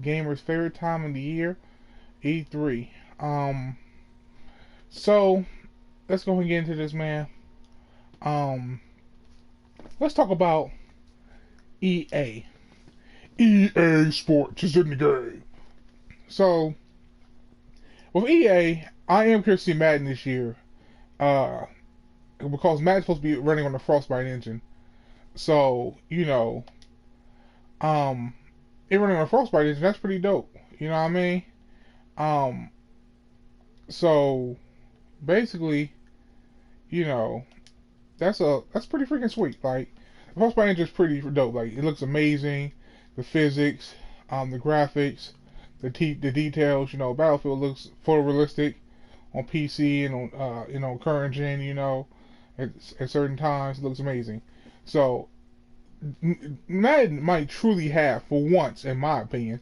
gamers' favorite time of the year, E3. So let's go and get into this, man. Um, let's talk about EA. EA Sports is in the game. So with EA, I am curious to see Madden this year. Uh, because Madden's supposed to be running on the Frostbite engine. So, um, it running on a Frostbite engine, that's pretty dope. You know what I mean? Um, so basically, you know, that's pretty freaking sweet. Like, the Frostbite engine is pretty dope. Like, it looks amazing. The physics, the graphics, the details. Battlefield looks photorealistic on PC and on current gen. At certain times, it looks amazing. So Madden might truly have, for once, in my opinion.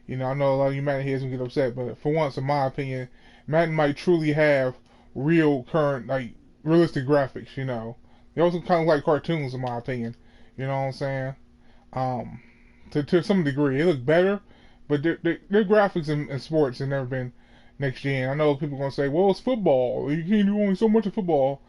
I know a lot of you Madden heads will get upset, but for once, in my opinion, Madden might truly have real, current, like, realistic graphics. They also kind of like cartoons, in my opinion. You know what I'm saying? Um, to some degree, they look better, but their graphics in sports have never been next gen. I know people are gonna say, "Well, it's football. You can't do only so much of football,"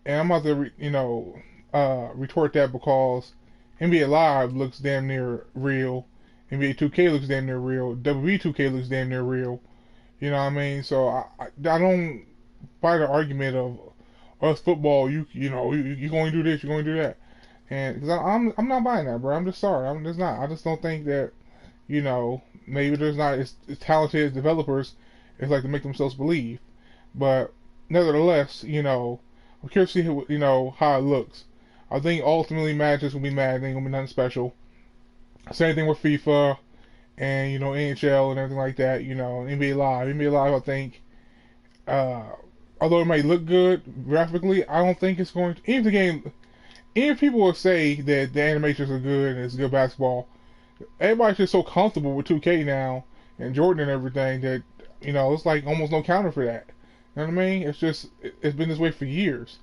and I'm about to, retort that because NBA Live looks damn near real. NBA 2K looks damn near real. WWE 2K looks damn near real. You know what I mean? So I don't buy the argument of us football. You going to do this, you're going to do that, and because I'm not buying that, bro. I'm just sorry. I'm just not. I just don't think that maybe there's not as talented as developers as like to make themselves believe. But nevertheless, I'm curious to see how it looks. I think ultimately matches will be mad. Ain't gonna be nothing special. Same thing with FIFA and NHL and everything like that. NBA Live. NBA Live, I think, uh, although it might look good graphically, I don't think it's going to. Even the game, even if people will say that the animations are good and it's good basketball, everybody's just so comfortable with 2K now and Jordan and everything that it's like almost no counter for that. You know what I mean? It's been this way for years.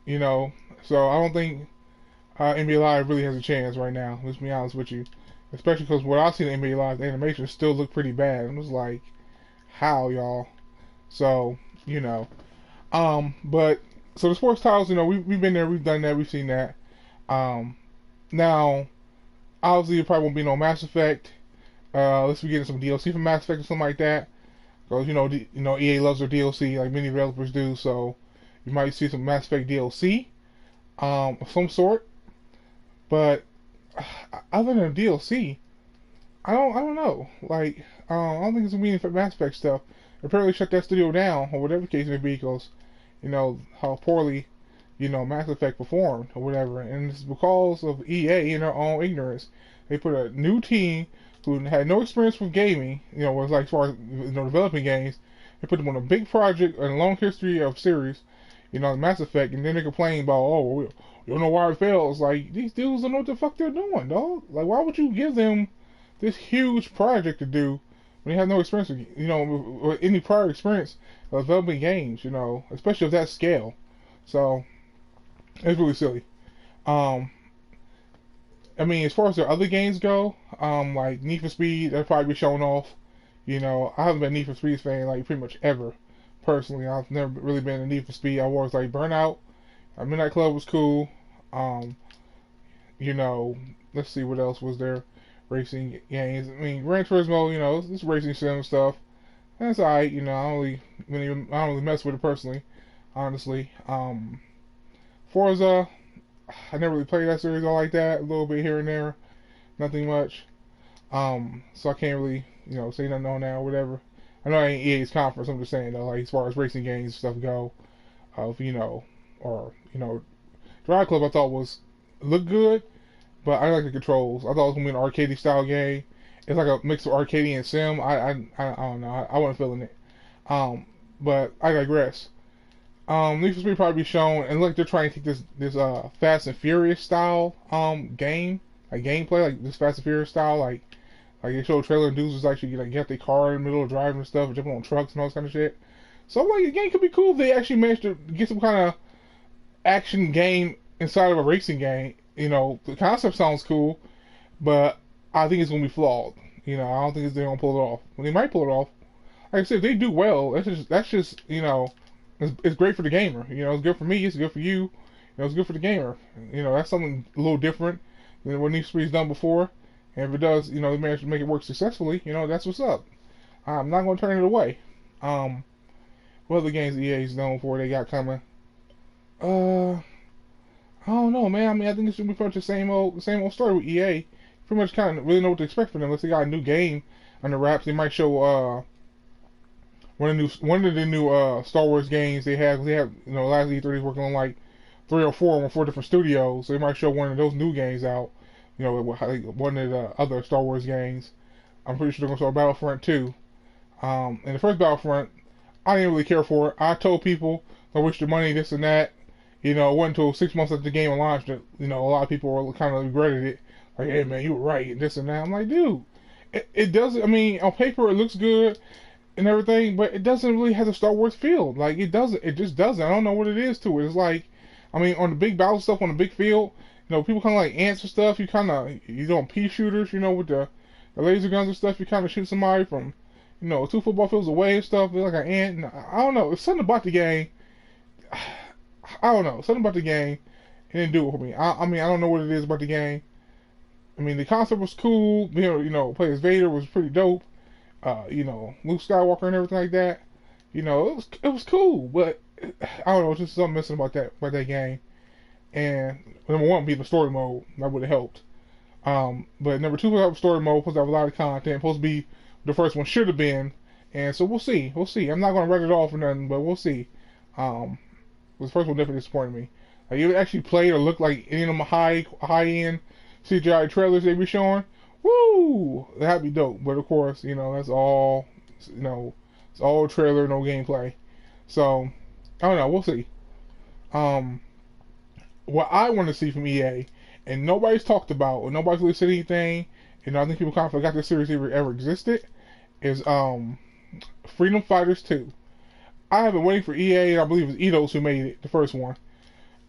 You know, so I don't think NBA Live really has a chance right now. Let's be honest with you, especially because what I see in NBA Live, the animations still look pretty bad. I'm just like, how y'all? So but so the sports titles, we've been there, we've done that, we've seen that. Now, obviously, it probably won't be no Mass Effect. Unless we get some DLC from Mass Effect or something like that, because EA loves their DLC like many developers do. So you might see some Mass Effect DLC, of some sort. But other than DLC, I don't know. Like, I don't think it's gonna be any Mass Effect stuff. Apparently, shut that studio down or whatever the case may be, because how poorly Mass Effect performed or whatever, and it's because of EA in their own ignorance. They put a new team who had no experience with gaming, was like as far as developing games. They put them on a big project and a long history of series, Mass Effect, and then they complain about, oh, well, you don't know why it fails. Like, these dudes don't know what the fuck they're doing, dog. Like, why would you give them this huge project to do when they have no experience with, with any prior experience of developing games, especially of that scale. So it's really silly. Um, I mean, as far as their other games go, like Need for Speed, that'll probably be showing off. I haven't been a Need for Speed fan like pretty much ever. Personally, I've never really been a Need for Speed. I was like Burnout. Midnight Club was cool. Um, let's see what else was there. Racing games. I mean, Gran Turismo. It's racing sim stuff. That's alright. I don't really mess with it personally, honestly. Forza, I never really played that series all like that. A little bit here and there, nothing much. So I can't really, say nothing on that or whatever. I know I ain't EA's conference. I'm just saying though, like as far as racing games and stuff go, of or Drive Club I thought looked good, but I like the controls. I thought it was gonna be an arcade style game. It's like a mix of arcade and sim. I don't know. I wasn't feeling it. But I digress. Need for Speed probably be shown, and look, they're trying to take this Fast and Furious style game, like gameplay, like this Fast and Furious style, like they show a trailer and dudes was actually like get their car in the middle of driving and stuff, and jumping on trucks and all this kind of shit. So I'm like, the game could be cool if they actually managed to get some kind of action game inside of a racing game. The concept sounds cool, but I think it's gonna be flawed. You know, I don't think they're gonna pull it off. Well, they might pull it off. Like I said, if they do well, that's just you know, it's great for the gamer. You know, it's good for me. It's good for you. You know, it's good for the gamer. You know, that's something a little different than what Need for Speed's done before. And if it does, you know, they manage to make it work successfully. You know, that's what's up. I'm not gonna turn it away. What other games EA's known for they got coming? I don't know, man. I mean, I think it's gonna be pretty much the same old story with EA. Pretty much kind of really know what to expect from them. Unless they got a new game on the wraps, they might show one of the new Star Wars games they have. They have you know last E3 is working on like 3 or 4 different studios. So they might show one of those new games out. You know, one of the other Star Wars games. I'm pretty sure they're gonna start Battlefront 2. And the first Battlefront, I didn't really care for it. I told people I wish the money, this and that. You know, it wasn't until 6 months after the game launched that, you know, a lot of people were kind of regretted it. Like, hey man, you were right, and this and that. I'm like, dude, it doesn't, I mean, on paper it looks good and everything, but it doesn't really have a Star Wars feel. Like, it just doesn't. I don't know what it is to it. It's like, I mean, on the big battle stuff, on the big field, you know, people kind of like answer stuff. You doing pea shooters, you know, with the laser guns and stuff. You kind of shoot somebody from, you know, 2 football fields away and stuff. Like an ant. I don't know. It's something about the game. I don't know. Something about the game. It didn't do it for me. I mean, I don't know what it is about the game. I mean, the concept was cool. You know, play as Vader was pretty dope. You know, Luke Skywalker and everything like that. You know, it was cool, but I don't know. Just something missing about that game. And number one, be the story mode. That would have helped. But number two, have story mode. Supposed to have a lot of content. Supposed to be the first one should have been. And so we'll see. We'll see. I'm not gonna write it off or nothing, but we'll see. The first one definitely disappointed me. Like, you actually played or looked like any of them high end CGI trailers they be showing. Woo! That'd be dope. But of course, you know, that's all. You know, it's all trailer, no gameplay. So I don't know. We'll see. What I want to see from EA, and nobody's talked about, or nobody's really said anything, and I think people kind of forgot this series ever existed, is Freedom Fighters 2. I have been waiting for EA, and I believe it was Eidos who made it, the first one,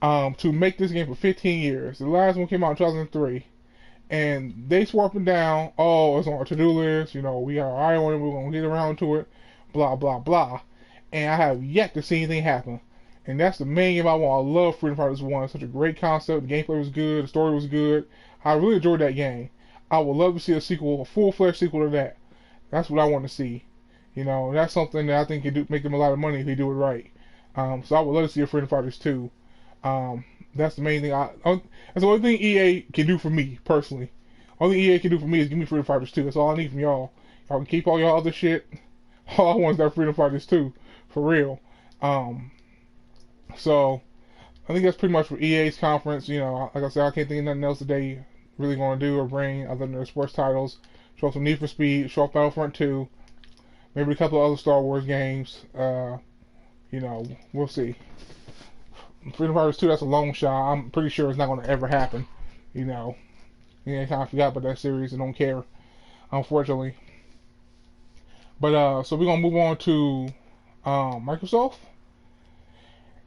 to make this game for 15 years. The last one came out in 2003, and they swore up and down, oh, it's on our to-do list, you know, we got our eye on it, we're going to get around to it, blah, blah, blah. And I have yet to see anything happen. And that's the main game I want. I love Freedom Fighters 1. It's such a great concept. The gameplay was good. The story was good. I really enjoyed that game. I would love to see a sequel, a full-fledged sequel to that. That's what I want to see. You know, that's something that I think could make them a lot of money if they do it right. So I would love to see a Freedom Fighters 2. That's the main thing. That's the only thing EA can do for me, personally. Only EA can do for me is give me Freedom Fighters 2. That's all I need from y'all. Y'all can keep all y'all other shit. All I want is that Freedom Fighters 2. For real. So I think that's pretty much for EA's conference. You know, like I said, I can't think of nothing else that they really going to do or bring other than their sports titles. Show off some Need for Speed, show off Battlefront 2, maybe a couple of other Star Wars games. You know, we'll see. Freedom Fighters 2, that's a long shot. I'm pretty sure it's not going to ever happen. You know, I kind of forgot about that series and don't care, unfortunately. But so we're gonna move on to Microsoft.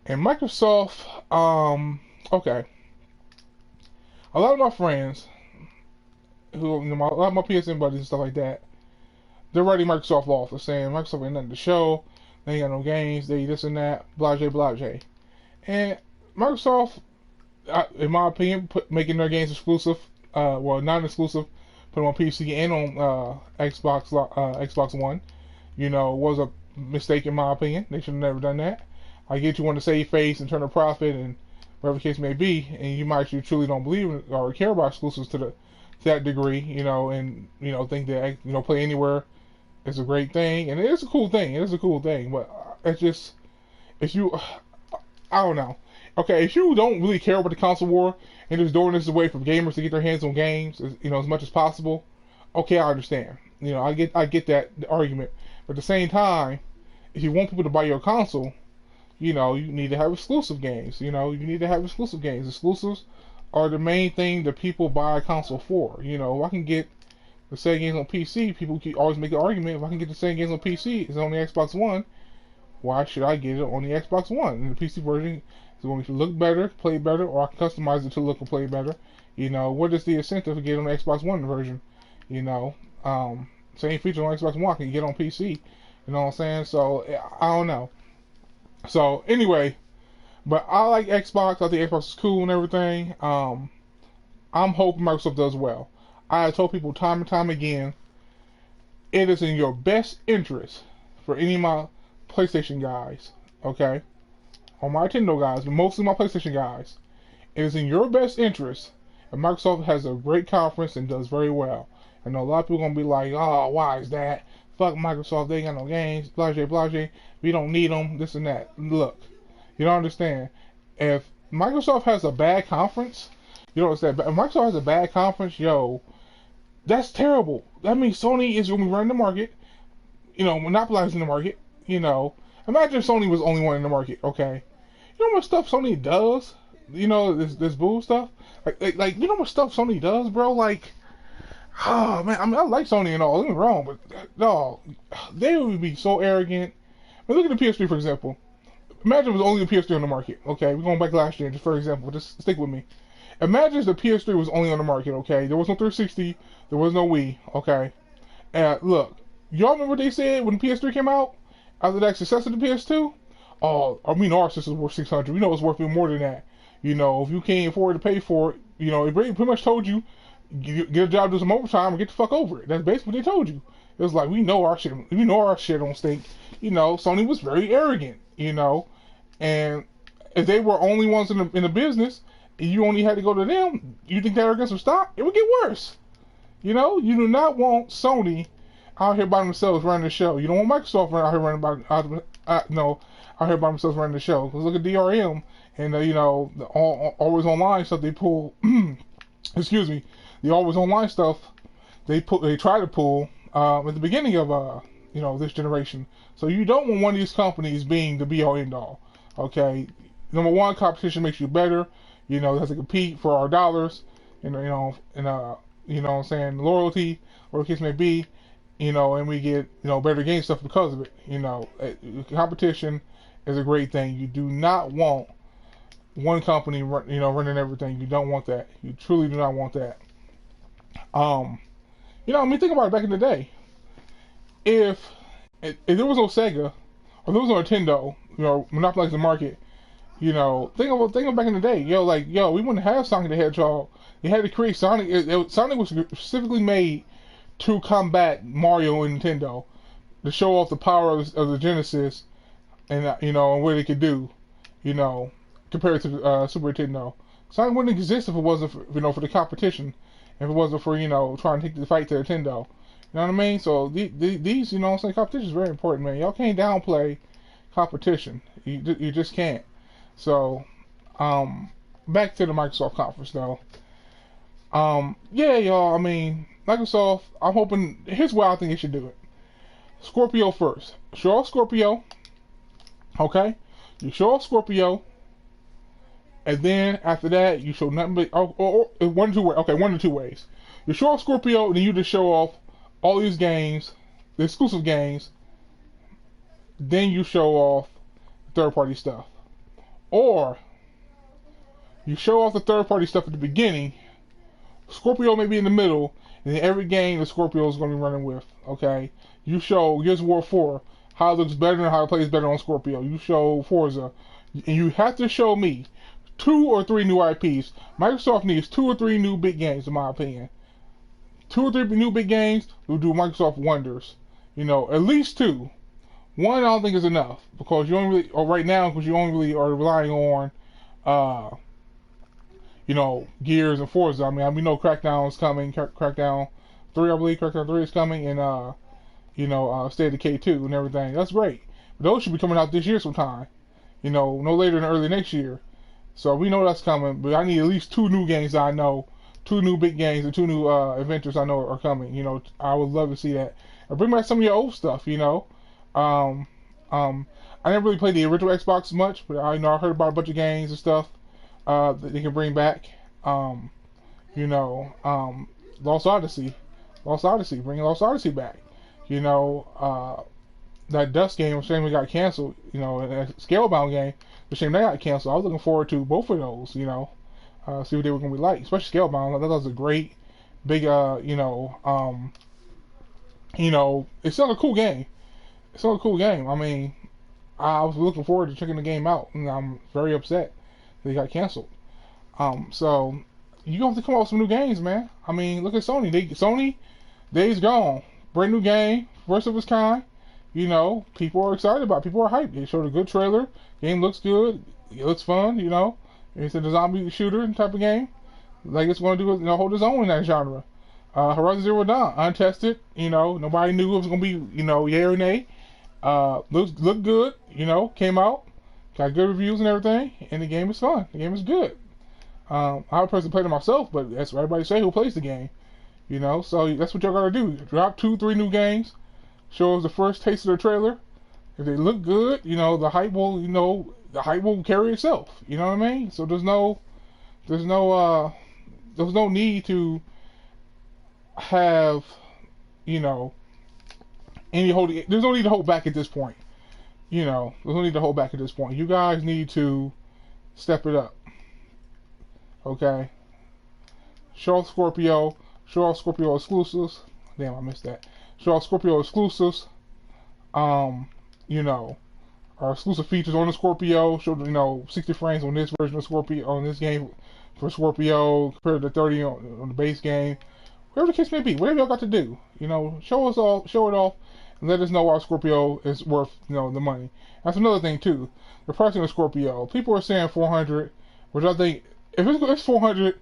And Microsoft, okay. A lot of my friends, who, you know, a lot of my PSN buddies and stuff like that, they're writing Microsoft off. They're saying Microsoft ain't nothing to show, they ain't got no games, they this and that, blah, blah, blah. And Microsoft, in my opinion, making their games exclusive, well, non-exclusive, put them on PC and on Xbox One, you know, was a mistake in my opinion. They should have never done that. I get you want to save face and turn a profit and whatever the case may be, and you might actually truly don't believe or care about exclusives to that degree, you know, and you know think that, you know, play anywhere is a great thing, and it is a cool thing. It is a cool thing, but it's just, if you, I don't know. Okay, if you don't really care about the console war and just doing this away from gamers to get their hands on games, you know, as much as possible, okay, I understand. You know, I get that argument, but at the same time, if you want people to buy your console, you know, you need to have exclusive games. You know, you need to have exclusive games. Exclusives are the main thing that people buy a console for. You know, if I can get the same games on PC, people can always make the argument, if I can get the same games on PC, it's on the Xbox One, why should I get it on the Xbox One? And the PC version is going to look better, play better, or I can customize it to look and play better. You know, what is the incentive to get on the Xbox One version? You know, Same feature on Xbox One can you get on PC. You know what I'm saying? So I don't know. So anyway, but I like Xbox. I think Xbox is cool and everything. I'm hoping Microsoft does well. I have told people time and time again, it is in your best interest for any of my PlayStation guys, okay, or my Nintendo guys, but mostly my PlayStation guys. It is in your best interest, and Microsoft has a great conference and does very well. I know a lot of people are gonna be like, "Oh, why is that? Fuck Microsoft, they ain't got no games, blase, blase. We don't need them, this and that." Look, you don't understand. If Microsoft has a bad conference, you don't understand. If Microsoft has a bad conference, yo, that's terrible. That means Sony is gonna be running the market, monopolizing the market. Imagine if Sony was the only one in the market, okay? You know what stuff Sony does? This boo stuff. Like, you know what stuff Sony does, bro? Like, oh man, I mean, I like Sony and all, don't get me wrong, but no, they would be so arrogant. I mean, look at the PS3 for example. Imagine it was only the PS3 on the market. Okay, we're going back last year, just for example. Just stick with me. Imagine if the PS3 was only on the market. Okay, there was no 360, there was no Wii. Okay, and look, y'all remember what they said when the PS3 came out after that success of the PS2? Oh, I mean, our system's worth 600. We know it's worth even more than that. If you can't afford to pay for it, it pretty much told you, get a job, do some overtime, and get the fuck over it. That's basically what they told you. It was like, we know our shit don't stink. Sony was very arrogant. And if they were only ones in the business, and you only had to go to them, you think that arrogance would stop? It would get worse. You do not want Sony out here by themselves running the show. You don't want Microsoft out here out here by themselves running the show. Because look at DRM and the always online stuff they pull. Excuse me, the always online stuff they try to pull at the beginning of this generation. So you don't want one of these companies being the be all end all. Okay, number one, competition makes you better. It has to compete for our dollars, and what I'm saying, loyalty, or the case may be, and we get, better game stuff because of it. Competition is a great thing. You do not want one company, running everything. You don't want that. You truly do not want that. Think about it back in the day. If there was no Sega, or there was no Nintendo, monopolizing the market, think of back in the day, we wouldn't have Sonic the Hedgehog. You had to create Sonic. Sonic was specifically made to combat Mario and Nintendo, to show off the power of the Genesis, and and what it could do, compared to Super Nintendo. Sonic wouldn't exist if it wasn't for the competition, if it wasn't for trying to take the fight to Nintendo. You know what I mean? So these, competition is very important, man. Y'all can't downplay competition. You just can't. So, back to the Microsoft conference though. Yeah, y'all. I mean, Microsoft. I'm hoping. Here's why I think they should do it. Scorpio first. Show off Scorpio. Okay. You show off Scorpio, and then after that, you show nothing but or one or two ways. Okay, one or two ways. You show off Scorpio, and then you just show off all these games, the exclusive games. Then you show off third-party stuff, or you show off the third-party stuff at the beginning. Scorpio may be in the middle, and then every game the Scorpio is going to be running with. Okay, you show Gears of War 4 how it looks better and how it plays better on Scorpio. You show Forza, and you have to show me 2 or 3 new IPs. Microsoft needs 2 or 3 new big games, in my opinion. 2 or 3 new big games will do Microsoft wonders. At least 2. One I don't think is enough, because you only really, or right now, because you only really are relying on, Gears and Forza. I mean, we know Crackdown is coming. Crackdown 3, I believe. Crackdown 3 is coming, and State of Decay 2 and everything. That's great. But those should be coming out this year sometime. No later than early next year. So we know that's coming. But I need at least 2 new games that I know. 2 new big games and 2 new adventures I know are coming. I would love to see that. And bring back some of your old stuff. I never really played the original Xbox much, but I heard about a bunch of games and stuff that they can bring back. Lost Odyssey, bringing Lost Odyssey back. That Dust game, a shame we got canceled. And a Scalebound game, a shame that got canceled. I was looking forward to both of those. See what they were gonna be like, especially Scalebound. That was a great, big, It's still a cool game. It's still a cool game. I mean, I was looking forward to checking the game out, and I'm very upset that it got canceled. So you gonna have to come up with some new games, man. I mean, look at Sony. Sony Days Gone, brand new game, first of its kind. People are excited about it. People are hyped. They showed a good trailer. Game looks good. It looks fun. It's a zombie shooter type of game. Like it's going to do, hold its own in that genre. Horizon Zero Dawn, untested. Nobody knew it was going to be, yay or nay. Looked good. Came out, got good reviews and everything, and the game is fun. The game is good. I haven't personally played it myself, but that's what everybody say who plays the game. So that's what y'all gotta do. Drop 2-3 new games. Show us the first taste of the trailer. If they look good, the hype will carry itself. You know what I mean? So there's no need to have, any holding. There's no need to hold back at this point. There's no need to hold back at this point. You guys need to step it up. Okay? Show off Scorpio. Show off Scorpio exclusives. Damn, I missed that. Show off Scorpio exclusives. Our exclusive features on the Scorpio. Show 60 frames on this version of Scorpio on this game for Scorpio compared to 30 on the base game. Whatever the case may be, whatever y'all got to do. Show it off, and let us know why Scorpio is worth the money. That's another thing too. The pricing of Scorpio. People are saying 400, which I think if it's 400,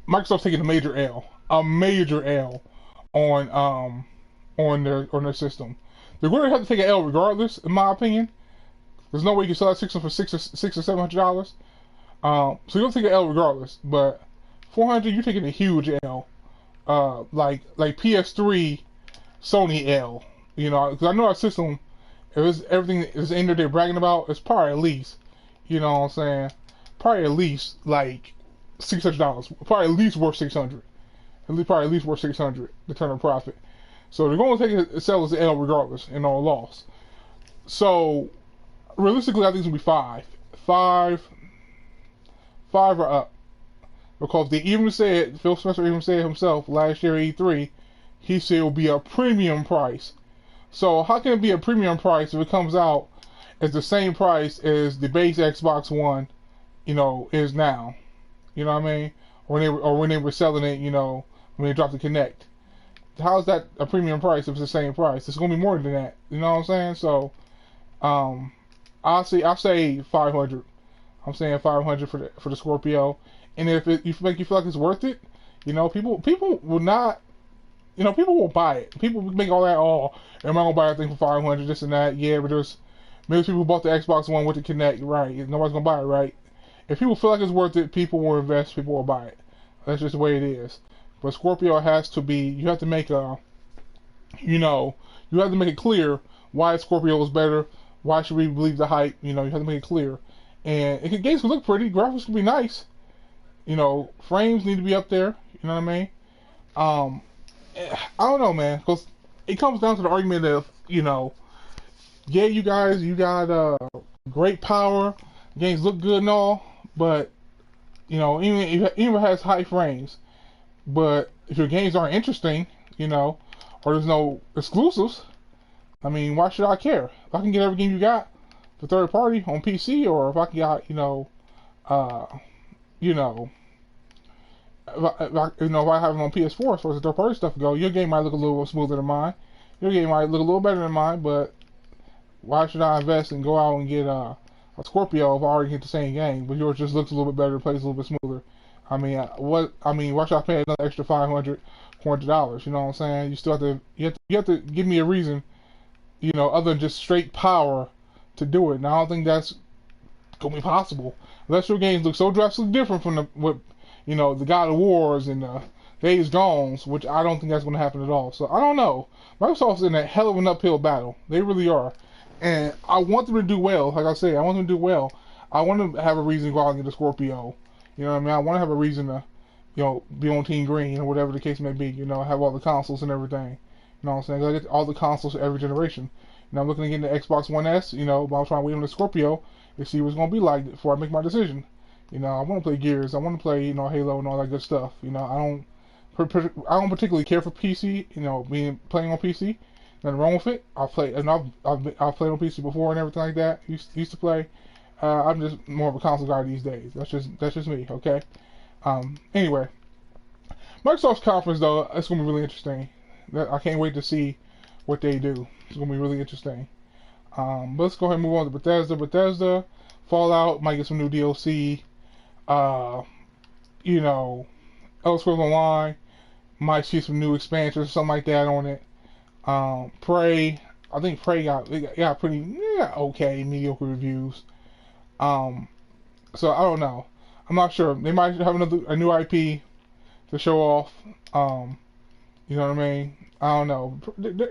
Microsoft's taking a major L on their system. They're going to have to take an L regardless, in my opinion. There's no way you can sell that system for $600 or $700. So you'll take an L regardless, but 400, you're taking a huge L. Like PS3, Sony L. Because I know our system, if it's everything is in there they're bragging about, it's probably at least, you know what I'm saying, probably at least like $600. Probably at least worth 600. Probably at least worth 600 to turn a profit. So they're going to take it, sell as an L regardless, and no loss. So realistically, I think it's gonna be five or up, because they even said, Phil Spencer even said himself last year at E3, he said it will be a premium price. So how can it be a premium price if it comes out as the same price as the base Xbox One, is now? You know what I mean? Or when they were selling it, when they dropped the Kinect. How is that a premium price if it's the same price? It's gonna be more than that. You know what I'm saying? So, I'll say 500. I'm saying 500 for the Scorpio. And if you feel like it's worth it, people will not. People will buy it. People make all that. Oh, am I gonna buy a thing for 500? This and that. Yeah, but there's maybe people who bought the Xbox One with the Kinect. Right? Nobody's gonna buy it, right? If people feel like it's worth it, people will invest. People will buy it. That's just the way it is. But Scorpio has to be. You have to make you have to make it clear why Scorpio is better. Why should we believe the hype? You have to make it clear. And games can look pretty. Graphics can be nice. Frames need to be up there. You know what I mean? I don't know, man. Because it comes down to the argument of, yeah, you guys, you got great power. Games look good and all, but even if it has high frames, but if your games aren't interesting, or there's no exclusives, I mean, why should I care? If I can get every game you got for third party on PC, or if I can get, if I have it on PS4 as far as the third party stuff go, your game might look a little smoother than mine. Your game might look a little better than mine, but why should I invest and go out and get a Scorpio if I already get the same game, but yours just looks a little bit better, plays a little bit smoother? I mean, why should I pay another extra $500, $400? You know what I'm saying? You still have to, you have to give me a reason, other than just straight power to do it. And I don't think that's gonna be possible unless your games look so drastically different from the God of Wars and the Days Gones, which I don't think that's gonna happen at all. So I don't know. Microsoft's in a hell of an uphill battle. They really are. And I want them to do well. Like I said, I want them to do well. I want to have a reason to go out and get a Scorpio. You know what I mean? I want to have a reason to, be on Team Green or whatever the case may be. Have all the consoles and everything. You know what I'm saying? I get all the consoles for every generation. I'm looking to get the Xbox One S. But I'm trying to wait on the Scorpio to see what's going to be like before I make my decision. I want to play Gears. I want to play, Halo and all that good stuff. I don't I don't particularly care for PC. You know, being playing on PC. Nothing wrong with it. I'll play, and I've played on PC before and everything like that. Used to play. I'm just more of a console guy these days. That's just me. Okay. Anyway, Microsoft's conference though, it's gonna be really interesting. I can't wait to see what they do. It's gonna be really interesting. But let's go ahead and move on to Bethesda. Bethesda, Fallout might get some new DLC. You know, Elder Scrolls Online might see some new expansions or something like that on it. Prey, I think Prey got pretty okay mediocre reviews. So I don't know. I'm not sure. They might have a new IP to show off. You know what I mean? I don't know.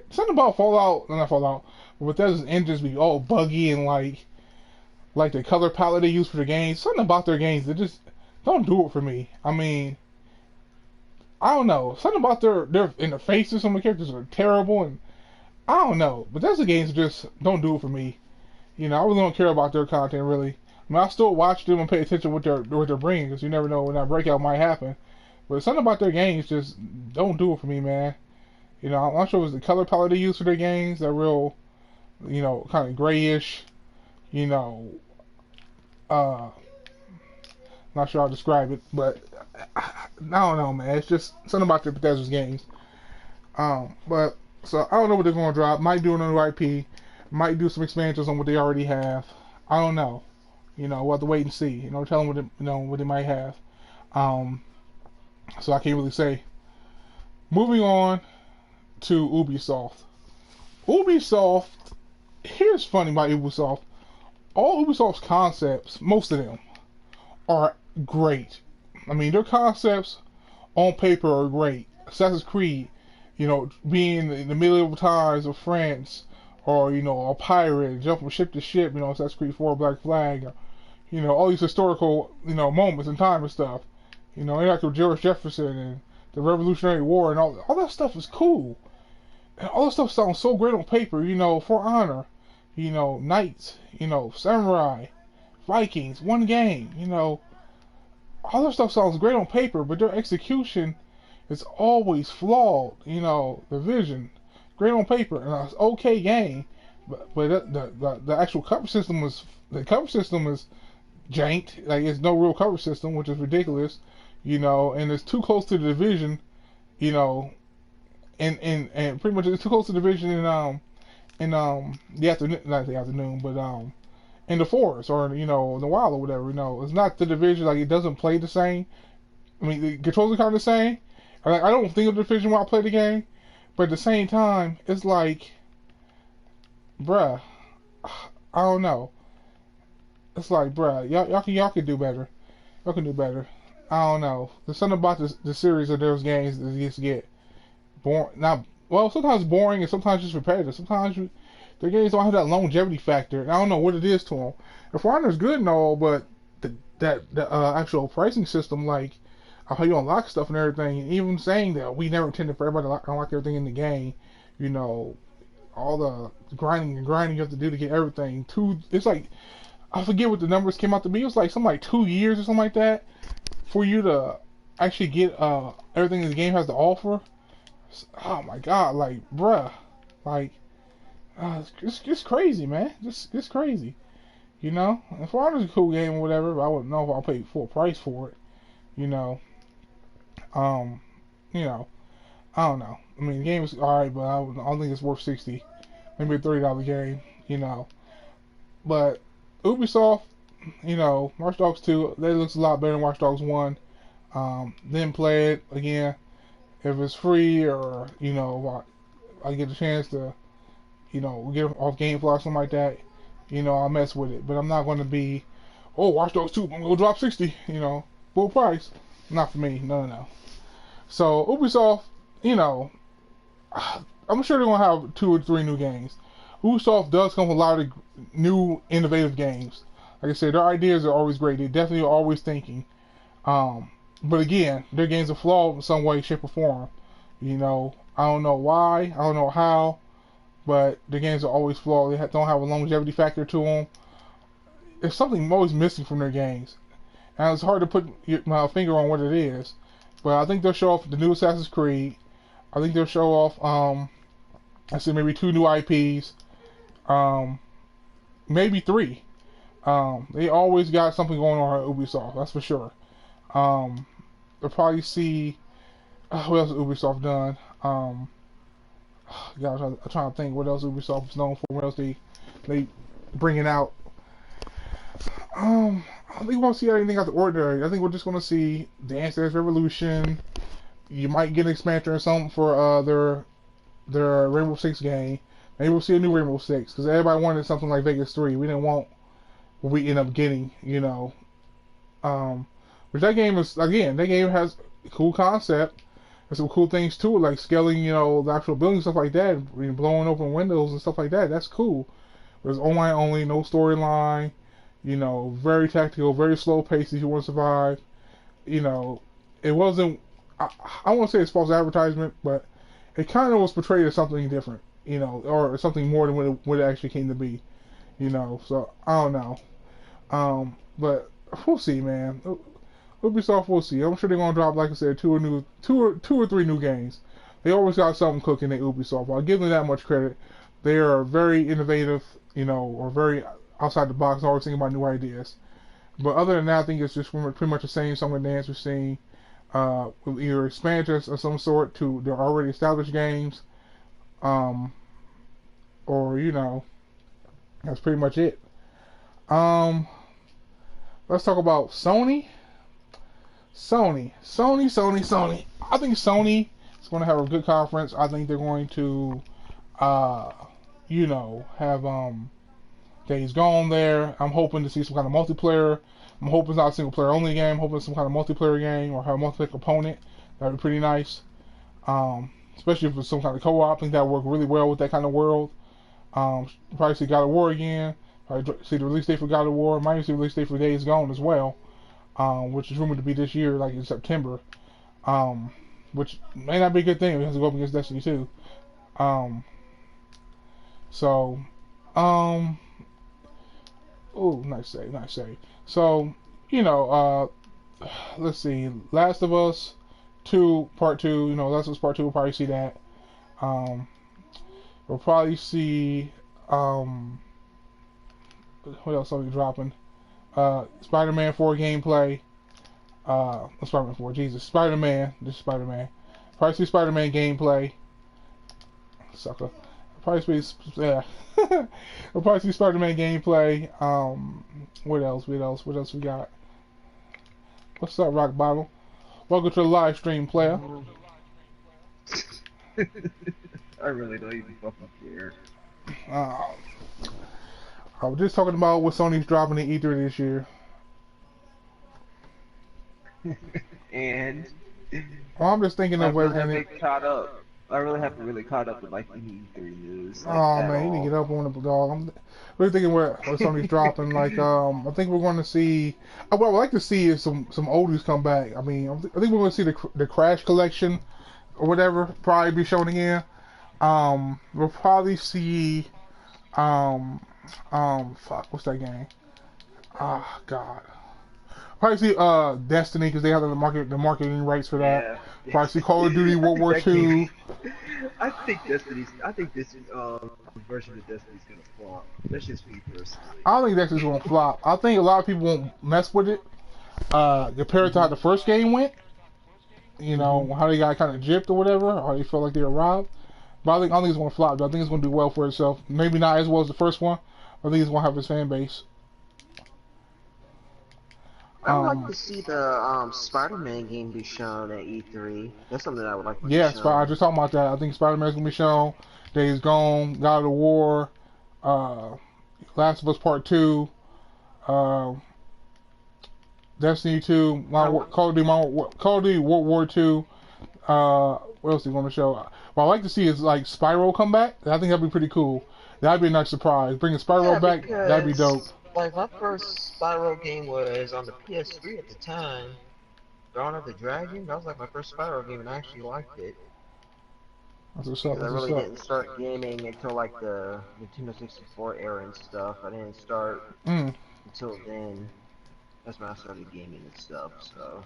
Something about Fallout, not Fallout, but Bethesda's engines be all buggy and like the color palette they use for the games. Something about their games that just don't do it for me. I mean, I don't know. Something about their interfaces, some of the characters are terrible, and I don't know. Bethesda games just don't do it for me. You know, I really don't care about their content really. I mean, I still watch them and pay attention to what they're bringing because you never know when that breakout might happen. But something about their games just don't do it for me, man. You know, I'm not sure if it's the color palette they use for their games. They're real, you know, kind of grayish. You know, not sure how to describe it, but I don't know, man. It's just something about the Bethesda's games. But so I don't know what they're going to drop. Might do another IP. Might do some expansions on what they already have. I don't know. You know, we'll have to wait and see. You know, tell them what they might have. So I can't really say. Moving on to Ubisoft. Ubisoft. Here's funny about Ubisoft. All Ubisoft's concepts, most of them, are great. I mean, their concepts on paper are great. Assassin's Creed, you know, being in the medieval times of France, or you know, a pirate, jump from ship to ship, you know, Assassin's Creed 4, Black Flag, you know, all these historical, you know, moments in time and stuff. You know, like with George Jefferson and the Revolutionary War and all that stuff is cool. And all that stuff sounds so great on paper, you know, For Honor, you know, Knights, you know, Samurai, Vikings, one game, you know. All that stuff sounds great on paper, but their execution is always flawed, you know, the vision. Great on paper, and it's okay game, but the actual cover system is janked. Like, there's no real cover system, which is ridiculous, you know, and it's too close to the Division, you know, and pretty much it's too close to the Division in the afternoon, not the afternoon, but in the forest or you know in the wild or whatever. You know, it's not the Division. Like, it doesn't play the same. I mean, the controls are kind of the same. Like, I don't think of the Division when I play the game, but at the same time, it's like, bruh, I don't know. It's like, bruh, y'all can do better. Y'all can do better. I don't know. There's something about the series of those games that just get boring. Not well, sometimes boring and sometimes just repetitive. Sometimes the games don't have that longevity factor. And I don't know what it is to them. The For Honor is good and all, but the actual pricing system, like how you unlock stuff and everything, and even saying that we never intended for everybody to unlock everything in the game, you know, all the grinding you have to do to get everything. It's like, I forget what the numbers came out to be. It was like something like 2 years or something like that for you to actually get everything the game has to offer. Oh my god, like, bruh, like, it's crazy, man. Just crazy, you know. And For Honor's a cool game or whatever, but I wouldn't know if I'll pay full price for it, you know. You know, I don't know. I mean, the game is alright, but I don't think it's worth $60. Maybe a $30 game, you know. But Ubisoft, you know, Watch Dogs 2, that looks a lot better than Watch Dogs 1. Didn't play it again. If it's free or, you know, I get a chance to, you know, get it off GameFly or something like that, you know, I'll mess with it. But I'm not going to be, oh, Watch Dogs 2, I'm going to go drop 60, you know, full price. Not for me, no. So, Ubisoft, you know, I'm sure they're going to have 2 or 3 new games. Ubisoft does come with a lot of new, innovative games. Like I said, their ideas are always great. They definitely are always thinking. But again, their games are flawed in some way, shape, or form. You know, I don't know why, I don't know how, but the games are always flawed. They don't have a longevity factor to them. There's something always missing from their games, and it's hard to put my finger on what it is. But I think they'll show off the new Assassin's Creed. I think they'll show off I see maybe 2 new IPs, um, maybe 3. They always got something going on at Ubisoft, that's for sure. They'll probably see what else has Ubisoft done. Gosh, I'm trying to think what else Ubisoft is known for. What else they bringing out? I don't think we won't see anything out of the ordinary. I think we're just going to see Dance Dance Revolution. You might get an expansion or something for their Rainbow Six game. Maybe we'll see a new Rainbow Six because everybody wanted something like Vegas 3. We didn't want what we end up getting, you know. But that game is, again, that game has a cool concept. There's some cool things too, like scaling, you know, the actual building, stuff like that, blowing open windows and stuff like that. That's cool. There's online only, no storyline, you know, very tactical, very slow pace if you want to survive. You know, it wasn't, I won't say it's false advertisement, but it kind of was portrayed as something different, you know, or something more than what it actually came to be, you know. So, I don't know. But we'll see, man. Ubisoft, we'll see. I'm sure they're gonna drop, like I said, two or three new games. They always got something cooking at Ubisoft. I'll give them that much credit. They are very innovative, you know, or very outside the box, always thinking about new ideas. But other than that, I think it's just pretty much the same song and dance we're seeing, with either expansions of some sort to their already established games, or you know, that's pretty much it. Um, let's talk about Sony. Sony. I think Sony is going to have a good conference. I think they're going to, you know, have Days Gone there. I'm hoping to see some kind of multiplayer. I'm hoping it's not a single player only game. I'm hoping it's some kind of multiplayer game or have a multiplayer component. That'd be pretty nice. Especially if it's some kind of co-op. I think that would work really well with that kind of world. Probably see God of War again. Probably see the release date for God of War. Might even see the release date for Days Gone as well. Which is rumored to be this year, like in September, which may not be a good thing. It has to go up against Destiny 2. So, oh, nice save. So, you know, let's see, Last of Us 2 Part 2. You know, Last of Us Part 2. We'll probably see that. We'll probably see what else are we dropping? Spider-Man 4 gameplay. Spider-Man 4, Jesus. Spider-Man. This is Spider-Man. Probably see Spider-Man gameplay. Sucker. Probably see, yeah. We'll probably see Spider-Man gameplay. What else we got? What's up, RockBottom? Welcome to the live stream, player. I really don't even fucking care. I was just talking about what Sony's dropping in E3 this year. And Well, I'm just thinking of everything. I really haven't really caught up with like the E3 news. Like, Oh man, you need to get up on the dog. I'm really thinking what Sony's dropping. Like, I think we're going to see. What I would like to see is some oldies come back. I mean, I think we're going to see the Crash collection or whatever probably be shown again. We'll probably see. Fuck, what's that game? Ah, God. Probably see Destiny because they have the marketing rights for that. Yeah. Probably see Call of Duty World War II. I think this version of Destiny's gonna flop. That's just me personally. I don't think Destiny's gonna flop. I think a lot of people won't mess with it. Compared to how the first game went. You know, how they got kind of gypped or whatever, or they felt like they were robbed. But I don't think it's gonna flop. But I think it's gonna do well for itself. Maybe not as well as the first one. But I think it's gonna have its fan base. I would like to see the Spider-Man game be shown at E3. That's something I would like to see Yeah, shown. I just talking about that. I think Spider-Man's gonna be shown. Days Gone, God of War, Last of Us Part 2, Destiny 2, Call of Duty World War 2. What else are you going to show? What I'd like to see is like Spyro come back. I think that'd be pretty cool. That'd be a nice surprise. Bringing Spyro back, that'd be dope. Like, my first Spyro game was on the PS3 at the time. Dawn of the Dragon? That was like my first Spyro game, and I actually liked it. That's what's up. I really didn't start gaming until like the Nintendo 64 era and stuff. I didn't start until then. That's when I started gaming and stuff, so.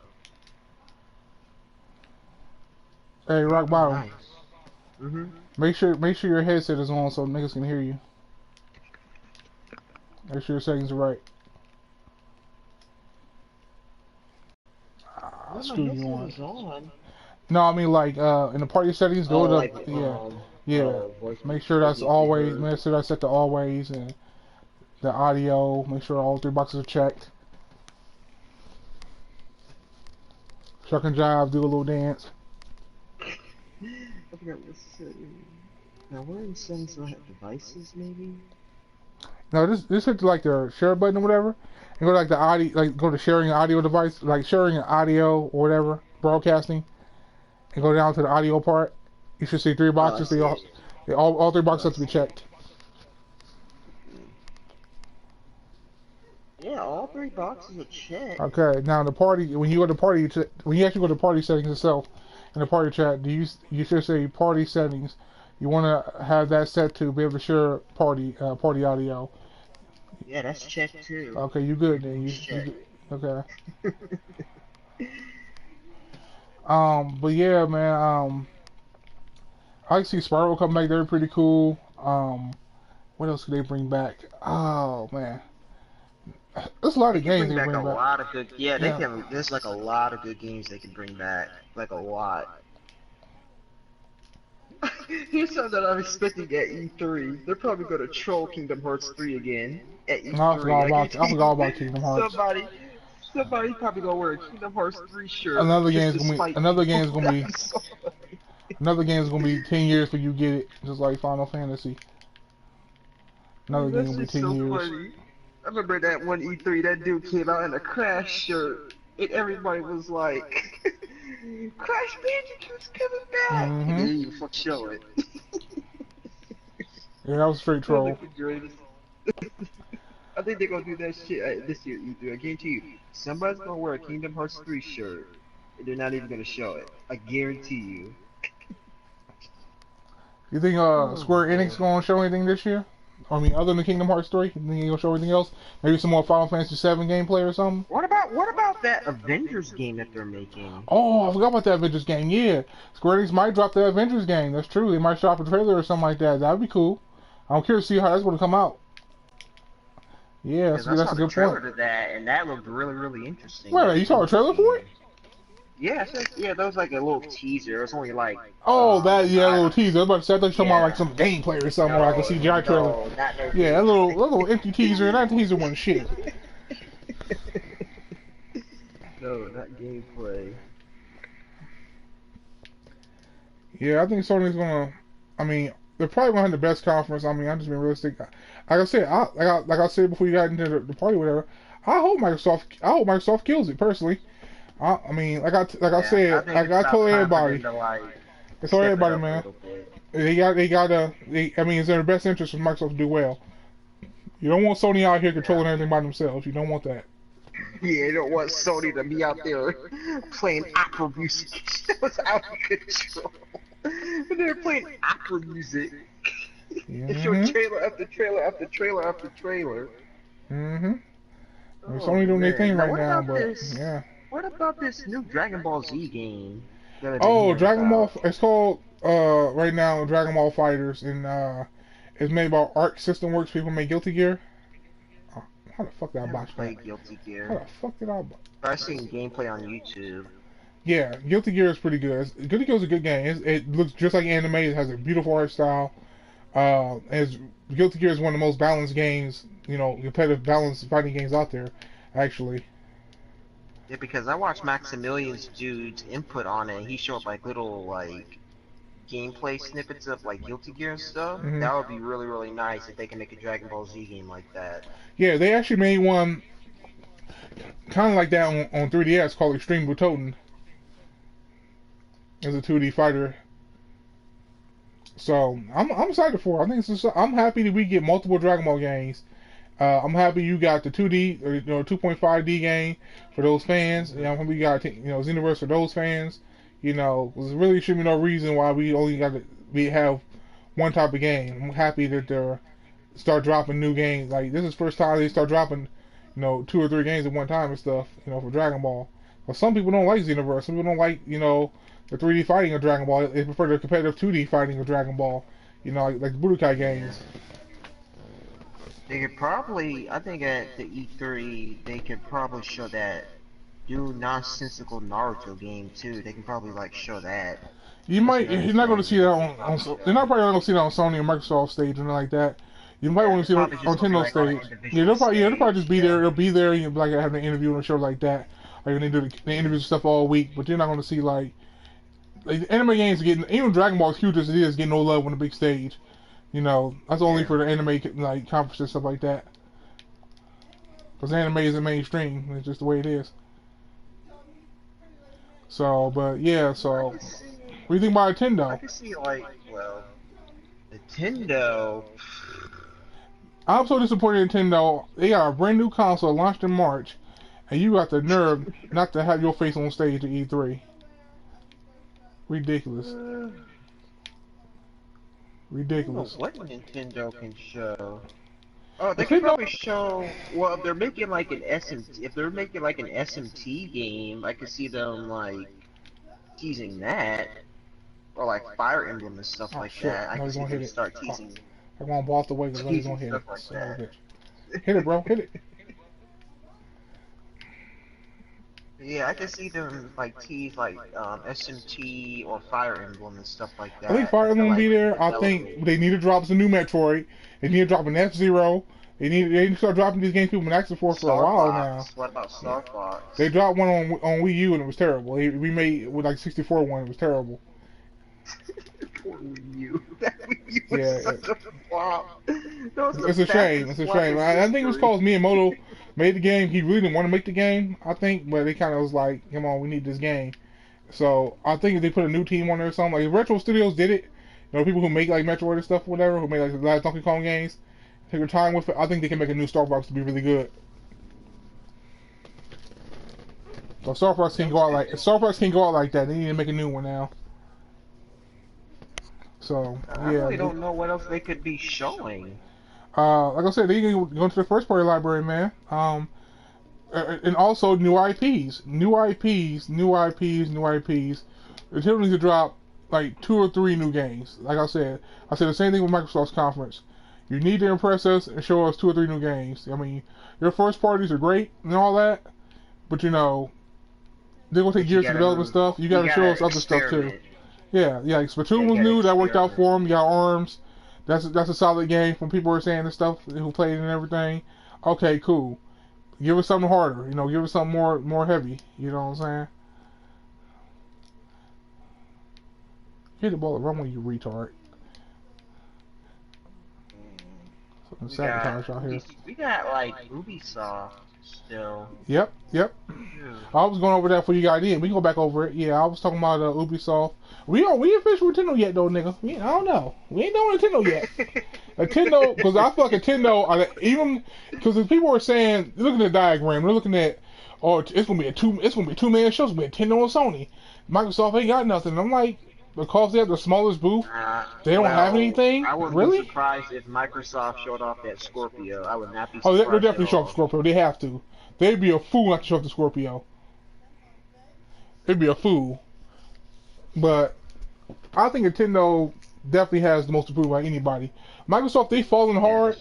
Hey, rock Oh, bottom. nice. Mm-hmm. Make sure your headset is on so niggas can hear you. Make sure your settings are right. Yeah, my Screw you headset on. is on. No, I mean like in the party settings, go Oh, to like, yeah. voice, Make sure that's voice always. over. Make sure that's set to always and the audio. Make sure all three boxes are checked. Shuck and jive, do a little dance. I forgot what setting. Now, where in settings do I have devices, maybe? Now this hit like the share button or whatever, and go to like the audio, like go to sharing an audio device, like sharing an audio or whatever, broadcasting, and go down to the audio part. You should see three Oh, I boxes. see it. All three Oh, boxes I have to be see it. checked. Yeah, all three boxes are checked. Okay. Now the party, when you go to party, when you actually go to party settings itself, in the party chat, you should say party settings. You want to have that set to be able to share party audio. Yeah, that's checked too. Okay, you good then. Everything's You checked. good. Okay. But yeah, man. I like to see Spiral come back. They're pretty cool. What else could they bring back? Oh man, there's a lot They of can games bring they can back a bring back. lot of good. Yeah, they Yeah. can. There's like a lot of good games they can bring back. Like a lot. Here's something that I'm expecting at E3. They're probably going to troll Kingdom Hearts 3 again at No, E3. I I guarantee forgot you, about Kingdom Hearts. somebody's probably going to wear a Kingdom Hearts 3 shirt just to spite people. I'm sorry. Another game is gonna be 10 years for you get it, just like Final Fantasy. Another game That's will be just 10 so years. funny. I remember that one E3, that dude came out in a Crash shirt, and everybody was like, Crash Bandicoot's coming back! And Mm-hmm. they didn't even fuck show it. Yeah, that was a straight That was troll. like the greatest. I think they're gonna do that shit this year E3. I guarantee you, somebody's gonna wear a Kingdom Hearts 3 shirt, and they're not even gonna show it. I guarantee you. You think Oh Square Enix man. gonna show anything this year? I mean, other than Kingdom Hearts 3, you think they gonna show anything else? Maybe some more Final Fantasy 7 gameplay or something? What about that Avengers game that they're making? Oh, I forgot about that Avengers game. Yeah, Square Enix might drop the Avengers game. That's true. They might drop a trailer or something like that. That'd be cool. I'm curious to see how that's gonna come out. Yeah, Because I that's saw a the good trailer point. to that, and that looked really, really interesting. Wait, That wait, you saw a Avengers trailer for game. it? Yeah, yeah, that was like a little teaser. It was only like, Oh, that yeah, I, little teaser. I was about to say I thought you were talking about like yeah, some gameplay or something, or like a no, CGI trailer. no, not no Yeah, game. that little empty teaser, and that teaser wasn't shit. No, not gameplay. Yeah, I think Sony's gonna. I mean, they're probably gonna have the best conference. I mean, I'm just being realistic. Like I said, like I said before you got into the party, or whatever. I hope Microsoft kills it personally. I mean, like I Yeah, I said, think it's I about told time for everybody, them to like I told step it everybody, up a man. little bit. I mean, it's in their best interest for Microsoft to do well. You don't want Sony out here Yeah. controlling everything by themselves. You don't want that. Yeah, you don't want Sony to be out there playing opera music. That was out of control. When they were playing opera music, they showed Mm-hmm. trailer after trailer after trailer after trailer. Mm-hmm. I mean, Oh Sony doing their man. thing Now right what now, about but this? yeah. What about this new Dragon Ball Z game that I've been Oh, hearing Dragon Ball. about? It's called right now Dragon Ball Fighters, and it's made by Arc System Works. People make Guilty Gear. Oh, how the fuck did I I haven't botch that? played Guilty How Gear. the fuck did I? I've seen gameplay on YouTube. Yeah, Guilty Gear is pretty good. Guilty Gear is a good game. It looks just like anime. It has a beautiful art style. As Guilty Gear is one of the most balanced games, competitive balanced fighting games out there, actually. Yeah, because I watched Maximilian's dude's input on it, and he showed like little like gameplay snippets of like Guilty Gear and stuff. Hmm. That would be really, really nice if they can make a Dragon Ball Z game like that. Yeah, they actually made one kind of like that on 3DS called Extreme Butoden. As a 2D fighter. So I'm excited for it. I think I'm happy that we get multiple Dragon Ball games. I'm happy you got the 2D or 2.5D game for those fans. We got Xenoverse for those fans. There really should be no reason why we have one type of game. I'm happy that they're start dropping new games. Like this is the first time they start dropping, 2 or 3 games at one time and stuff. For Dragon Ball. But some people don't like Xenoverse. Some people don't like the 3D fighting of Dragon Ball. They prefer the competitive 2D fighting of Dragon Ball. You know, like the Budokai games. They could probably, I think at the E3, they could probably show that new nonsensical Naruto game too. They can probably like show that. You might. You're not going to see that on. They're not probably going to see that on Sony or Microsoft stage or anything like that. You might want to see it on Nintendo stage. Yeah, they'll probably just be there. They'll be there. And like having an interview on a show like that. Like when they do the interviews and stuff all week. But you're not going to see like anime games getting, even Dragon Ball as huge as it is, getting no love on the big stage. You know, that's only for the anime like conferences and stuff like that. Because anime isn't mainstream. It's just the way it is. So, but yeah, so what do you think about Nintendo? I can see like, well, Nintendo. I'm so disappointed in Nintendo. They got a brand new console launched in March, and you got the nerve not to have your face on stage at E3. Ridiculous. Ridiculous. I don't know what Nintendo can show. Oh, they can probably show. Well, if they're making like an SMT, if they're making like an SMT game, I could see them like teasing that, or like Fire Emblem and stuff like that. I can see them start teasing. I want to boss the way because he's gonna hit it. Like so, hit it, bro. Hit it. Yeah, I can see them like tease like SMT or Fire Emblem and stuff like that. I think Fire Emblem will be there. I think they need to drop some new Metroid. They need to drop an F-Zero. They need to start dropping these games people have been asking for a while now. What about Star Fox? They dropped one on Wii U and it was terrible. They remade with like 64 one. It was terrible. Poor Wii U. That Wii U was such a flop. It's a shame. It's a shame. I think it was because Miyamoto made the game. He really didn't want to make the game, I think, but they kind of was like, come on, we need this game. So I think if they put a new team on there or something, like if Retro Studios did it, you know, people who make like Metroid and stuff, whatever, who make like the last Donkey Kong games, take their time with it. I think they can make a new Star Fox to be really good. So Star Fox can't go out like that. They need to make a new one now. So yeah, I really don't know what else they could be showing. Like I said, they can go into the first party library, man. And also new IPs. They still need to drop like 2 or 3 new games. Like I said the same thing with Microsoft's conference. You need to impress us and show us 2 or 3 new games. I mean, your first parties are great and all that, but you know, they're gonna take years to develop stuff. You gotta show us other stuff too. Yeah, like Splatoon was new, that worked out for them. You got ARMS. That's a solid game from people who are saying and stuff who played it and everything. Okay, cool. Give us something harder, you know, give us something more heavy, you know what I'm saying? Hit the ball around when you retard. Sabotage out here. We got like Ubisoft still. Yep. I was going over that for you guys in. We can go back over it. Yeah, I was talking about Ubisoft. We ain't finished with Nintendo yet though, nigga. I don't know. We ain't done with Nintendo yet. Nintendo, because I feel like Nintendo, even because people were saying, look at the diagram. They're looking at, oh, it's gonna be a two-man show. It's gonna be Nintendo and Sony. Microsoft ain't got nothing. I'm like, because they have the smallest booth, they don't have anything. I wouldn't be surprised if Microsoft showed off that Scorpio. I would not be surprised. Oh, they're definitely showing Scorpio. They have to. They'd be a fool not to show off the Scorpio. They'd be a fool. But I think Nintendo definitely has the most to prove by anybody. Microsoft, they falling hard.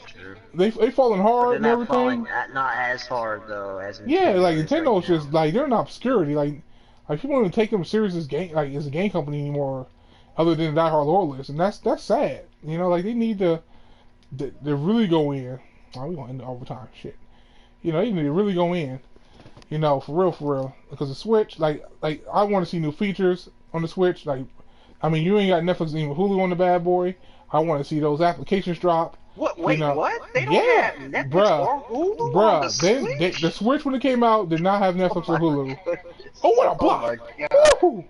They falling hard and everything. Falling, not as hard though as Nintendo. Yeah, like Nintendo's just like they're in obscurity. Like people don't even take them serious as a game company anymore, other than Die Hard loyalists, and that's sad. You know, like they need to really go in. Oh, we gonna end the overtime shit. You know, they need to really go in. You know, for real. Because the Switch, like I want to see new features on the Switch. Like, I mean, you ain't got Netflix and Hulu on the bad boy. I want to see those applications drop. What? Wait, you know, what? They don't have Netflix or Hulu on the Switch? The Switch when it came out did not have Netflix or Hulu. Oh, what a block! Oh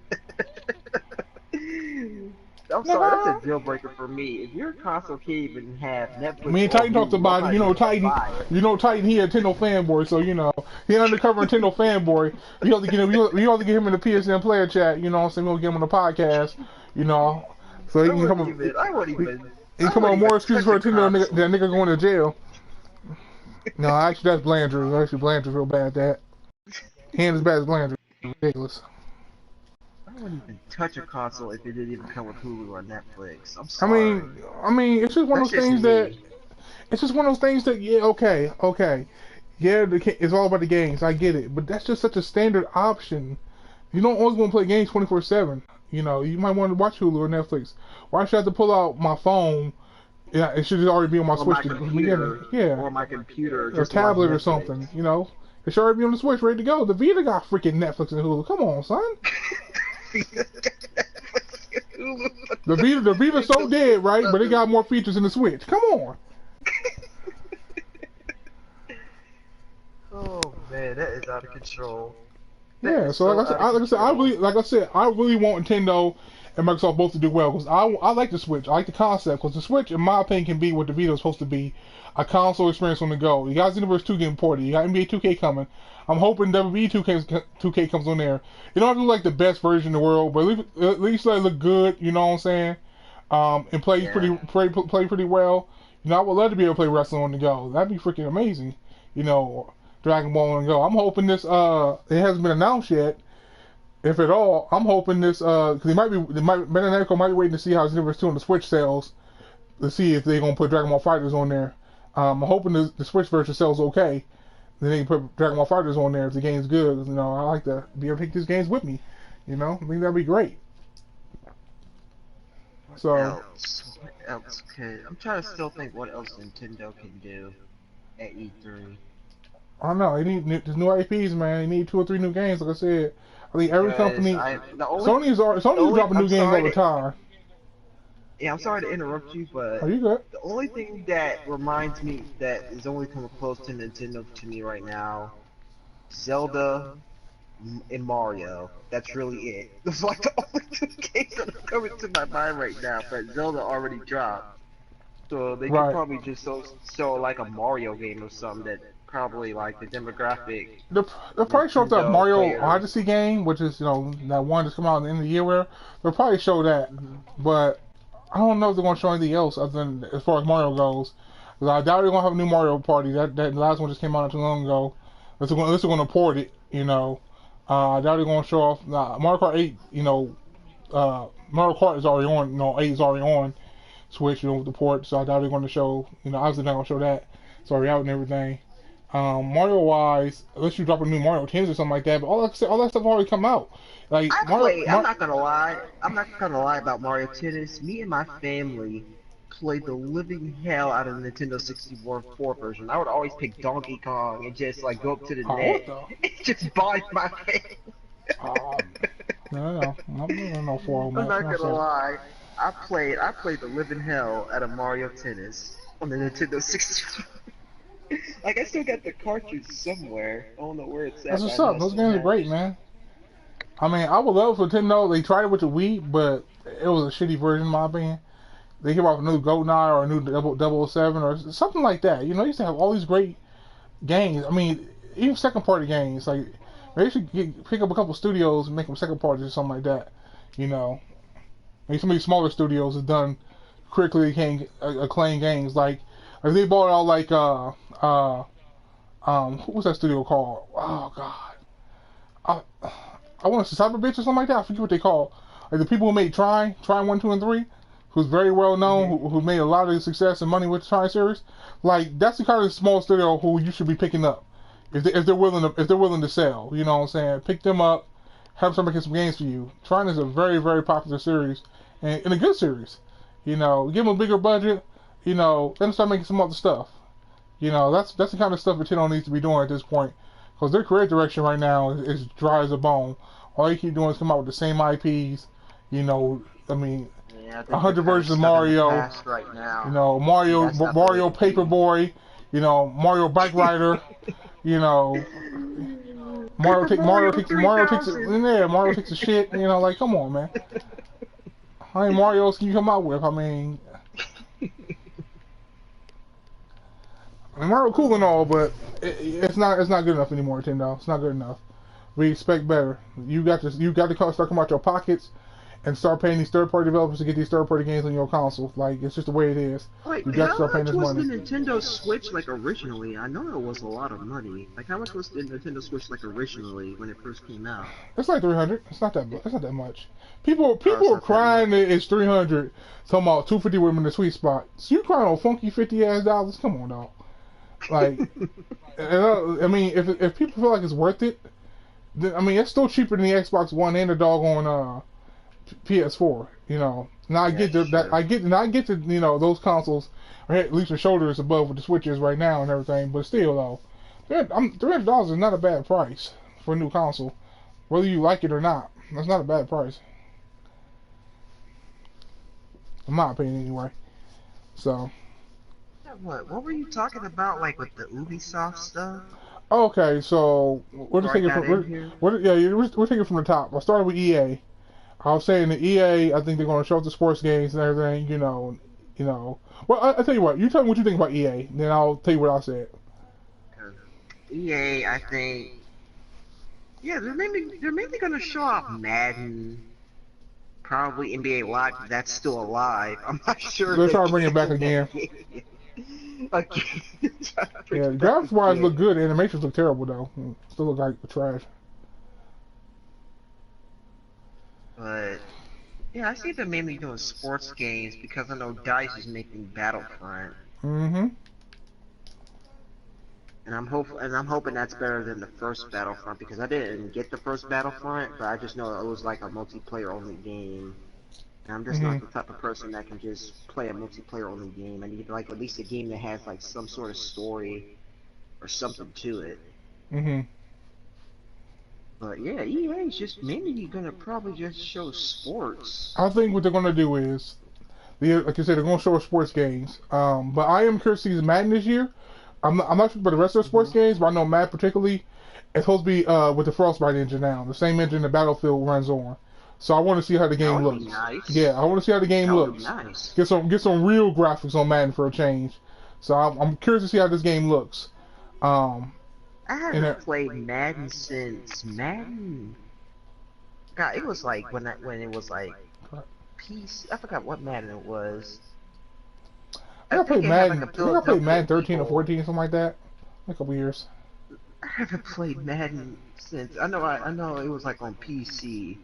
I'm sorry, that's a deal breaker for me. If your console can't even have Netflix, me and Titan talked about it. You know, Titan, he a Nintendo fanboy, so you know he an undercover Nintendo fanboy. You have to get him. You have to get him in the PSN player chat. You know, so we'll get him on the podcast. You know, so he can come. He come on more excuses for Nintendo than nigga going to jail. No, actually that's Blandrew. Actually, Blandrew's real bad at that. He ain't as bad as Blandrew. Ridiculous. wouldn't even touch a console if it didn't even come with Hulu or Netflix. I'm I sorry. mean, it's just one of That's those just things that me. it's just one of those things that yeah, okay, yeah, it's all about the games. I get it, but that's just such a standard option. You don't always want to play games 24/7. You know, you might want to watch Hulu or Netflix. Why should I have to pull out my phone? Yeah, it should just already be on my Or Switch my from the beginning. computer. Yeah, Or my computer or just to watch tablet or Netflix. something. You know, it should already be on the Switch, ready to go. The Vita got freaking Netflix and Hulu. Come on, son. The Vita's so dead, right? But it got more features than the Switch. Come on. Oh man, that is out of control. That Yeah, is so so out of control. I really want Nintendo and Microsoft both to do well because I like the Switch. I like the concept because the Switch, in my opinion, can be what the Vita is supposed to be, a console experience on the go. You got Xenoverse 2 getting ported. You got NBA 2K coming. I'm hoping WWE 2K comes on there. You don't have to do like the best version in the world, but at least let it look good. You know what I'm saying? And Yeah. play pretty well. You know, I would love to be able to play wrestling on the go. That'd be freaking amazing. You know, Dragon Ball on the go. I'm hoping this it hasn't been announced yet, if at all. I'm hoping this because Bandai Namco might be waiting to see how Xenoverse 2 on the Switch sells to see if they're gonna put Dragon Ball Fighters on there. I'm hoping the Switch version sells okay. Then they can put Dragon Ball Fighters on there if the game's good. You know, I like to be able to take these games with me. You know, I think that'd be great. So What else could? I'm trying to still think what else Nintendo can do at E3. I don't know. They need there's new IPs, man. They need 2 or 3 new games. Like I said, I think every Because company, I the Sony's only dropping I'm new games all sorry the to time. yeah, I'm sorry to interrupt you, Are but you good? the only thing that reminds me that is only coming close to Nintendo to me right now, Zelda and Mario. That's really it. Those are like the only two games that are coming to my mind right now. But Zelda already dropped, so they could Right. probably just show like a Mario game or something that probably like the demographic They'll probably show off that Nintendo Mario players. Odyssey game, which is that one that's coming out at the end of the year. Where they'll probably show that, Hmm. but I don't know if they're gonna show anything else other than as far as Mario goes. 'Cause I doubt they're gonna have a new Mario Party. That last one just came out not too long ago. Unless they're gonna port it, you know. I doubt they're gonna show off Mario Kart 8. Mario Kart is already on. 8 is already on Switch. With the port, so I doubt they're gonna show. Obviously they're not gonna show that. It's already out and everything. Mario wise, unless you drop a new Mario 10 or something like that, but all that stuff already come out. Like I'm not gonna lie. I'm not gonna lie about Mario Tennis. Me and my family played the living hell out of the Nintendo 64 version. I would always pick Donkey Kong and just like go up to the what net the? and just body my face. Uh, no, I'm not no 4 I'm match. not No, gonna sir. lie. I played the living hell out of Mario Tennis on the Nintendo 64. Like I still got the cartridge somewhere. I don't know where it's That's at, but what's I know up. I Those still games are have great, it. man. I mean, I would love for Nintendo. They tried it with the Wii, but it was a shitty version, in my opinion. They came out with a new GoldenEye or a new 007 or something like that. They used to have all these great games. I mean, even second party games. Like, they should pick up a couple studios and make them second parties or something like that. You know, maybe some of these smaller studios have done critically acclaimed games. Like they bought out what was that studio called? Oh God, I I want to say Cyber Bitch or something like that. I forget what they call. Like the people who made Try 1, 2, and 3, who's very well known, Hmm. who made a lot of success and money with the Try series. Like that's the kind of small studio who you should be picking up if they're willing to sell. You know what I'm saying? Pick them up, have them making some games for you. Trying is a very very popular series and a good series. Give them a bigger budget. Let them start making some other stuff. That's the kind of stuff Nintendo needs to be doing at this point. Because their creative direction right now is dry as a bone. All they keep doing is come out with the same IPs. I mean, Yeah, I a think they're hundred kind of versions of stuck in the Mario. past right now. And Mario, that's not the way Mario to be. Paperboy. Mario Bike Rider. You know, Paper Mario Mario takes it 3000! in there. Mario takes a shit. Like come on, man. How many Marios can you come out with? Mario cool and all, but it's not good enough anymore, Nintendo. It's not good enough. We expect better. You got to start coming out your pockets and start paying these third-party developers to get these third-party games on your console. Like, it's just the way it is. Wait, You got to how start paying much this was the money. Nintendo Switch like originally? I know it was a lot of money. Like, how much was the Nintendo Switch like originally when it first came out? It's like 300. It's not that. It's not that much. People Oh, it's are not that crying much. that it's 300. Talking about 250 women in the sweet spot. So you crying on funky $50 ass? Come on, dog. Like, I mean, if people feel like it's worth it, then I mean it's still cheaper than the Xbox One and the doggone PS4. You know. Now I Yeah, get that sure. I get those consoles are at least a shoulders above what the Switch is right now and everything. But still though, $300 is not a bad price for a new console, whether you like it or not. That's not a bad price, in my opinion, anyway. So, Yeah, what were you talking about, like with the Ubisoft stuff? okay, so we're just Before I taking got from in here. we're taking from the top. I started with EA. I was saying the EA. I think they're going to show up the sports games and everything. You know. Well, I tell you what. You tell me what you think about EA, then I'll tell you what I said. 'Cause EA, I think, yeah, they're mainly gonna show off Madden, probably NBA Live. If that's still alive. I'm not sure if They're they trying to bring it back canceled again. that game. Again, trying to bring Yeah, it back graphics wise look again. good. Animations look terrible though. Still look like trash. But yeah, I see them mainly doing sports games because I know Dice is making Battlefront, Mm-hmm. and I'm hoping that's better than the first Battlefront because I didn't get the first Battlefront, but I just know it was like a multiplayer only game. And I'm just Mm-hmm. not the type of person that can just play a multiplayer only game. I need like at least a game that has like some sort of story or something to it. Mm-hmm. But yeah, EA is just mainly gonna probably just show sports. I think what they're gonna do is, like you said, they're gonna show us sports games. But I am curious to see Madden this year. I'm not sure about the rest of the sports Hmm. games, but I know Madden particularly. It's supposed to be with the Frostbite engine now, the same engine the Battlefield runs on. So I want to see how the That game would be looks. Yeah, nice. I want to see how the game That would be looks. nice. Get some real graphics on Madden for a change. So I'm curious to see how this game looks. Um, I and haven't played Madden since Madden. God, it was like when it was like PC. I forgot what Madden it was. I I played think it had like Madden. a I think I played Philadelphia Madden 13 or Eagle. 14, something like that. A couple years. I haven't played Madden since. I know it was like on PC,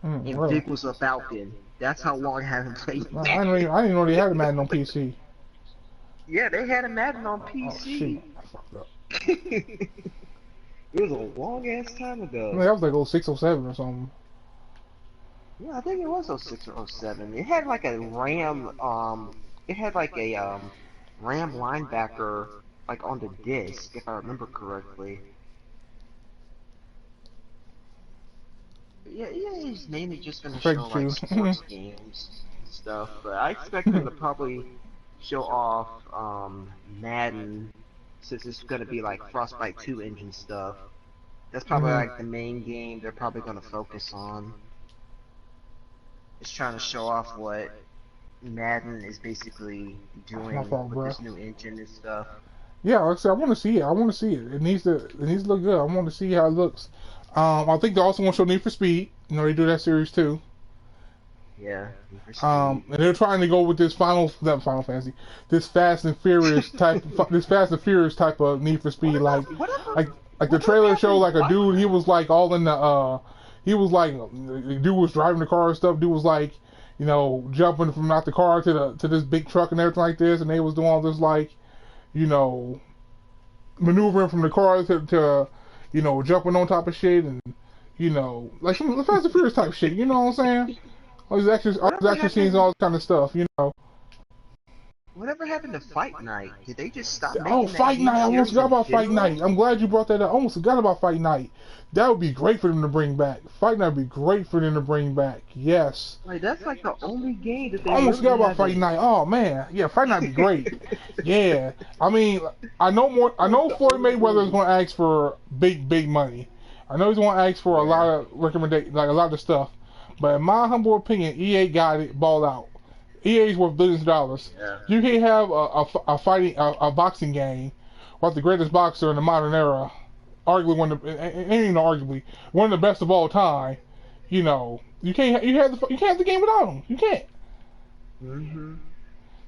and Really? Vic was a Falcon. That's how long I haven't played No, Madden. I didn't know they had a Madden on PC. Yeah, they had a Madden on Oh shoot, PC. I fucked up. It was a long ass time I mean, ago. that was like 06, 07 or something. Yeah, I think it was '06 or '07. It had like a it had like a Ram linebacker like on the disc, if I remember correctly. Yeah, yeah, he's mainly just gonna Fake show like you. sports games and stuff, but I expect them to probably show off Madden since it's gonna be like Frostbite 2 engine stuff. That's probably Mhm. like the main game they're probably gonna focus on. It's trying to show off what Madden is basically My doing fault, with bro. this new engine and stuff. Yeah, like I said, I want to see it. I want to see it. It needs to look good. I want to see how it looks. I think they also want to show Need for Speed. You know, they do that series too. Yeah, Need for Speed. And they're trying to go with this not Final Fantasy, this Fast and Furious type, this Fast and Furious type of Need for Speed. Whatever, Like, like the whatever trailer showed, happened like to a dude. He Fight was like all in the. He was like the dude was driving the car and stuff. Dude was like, you know, jumping from out the car to this big truck and everything like this, and they was doing all this like, you know, maneuvering from the car to you know, jumping on top of shit and you know, like some Fast and Furious type shit. You know what I'm saying? All these Whatever action scenes and happened? all this kind of stuff. You know. Whatever happened to Fight Night? Did they just stop Oh, making that Fight game Night! I almost series forgot in about Fight general? Night. I'm glad you brought that up. I almost forgot about Fight Night. That would be great for them to bring back. Fight Night would be great for them to bring back. Yes. Like that's like the only game that they I almost really forgot about Fight haven't. Night. Oh man, yeah, Fight Night would be great. Yeah, I mean, I know more. I Like know the Floyd only Mayweather is game. going to ask for big money. I know he's going to ask for a lot Yeah. of recommendation, like a lot of stuff. But in my humble opinion, EA got it balled out. EA's worth billions of dollars. Yeah. You can't have a boxing game with the greatest boxer in the modern era, arguably ain't even arguably one of the best of all time. You know, you can't you can't have the game without him. You can't. Mm-hmm.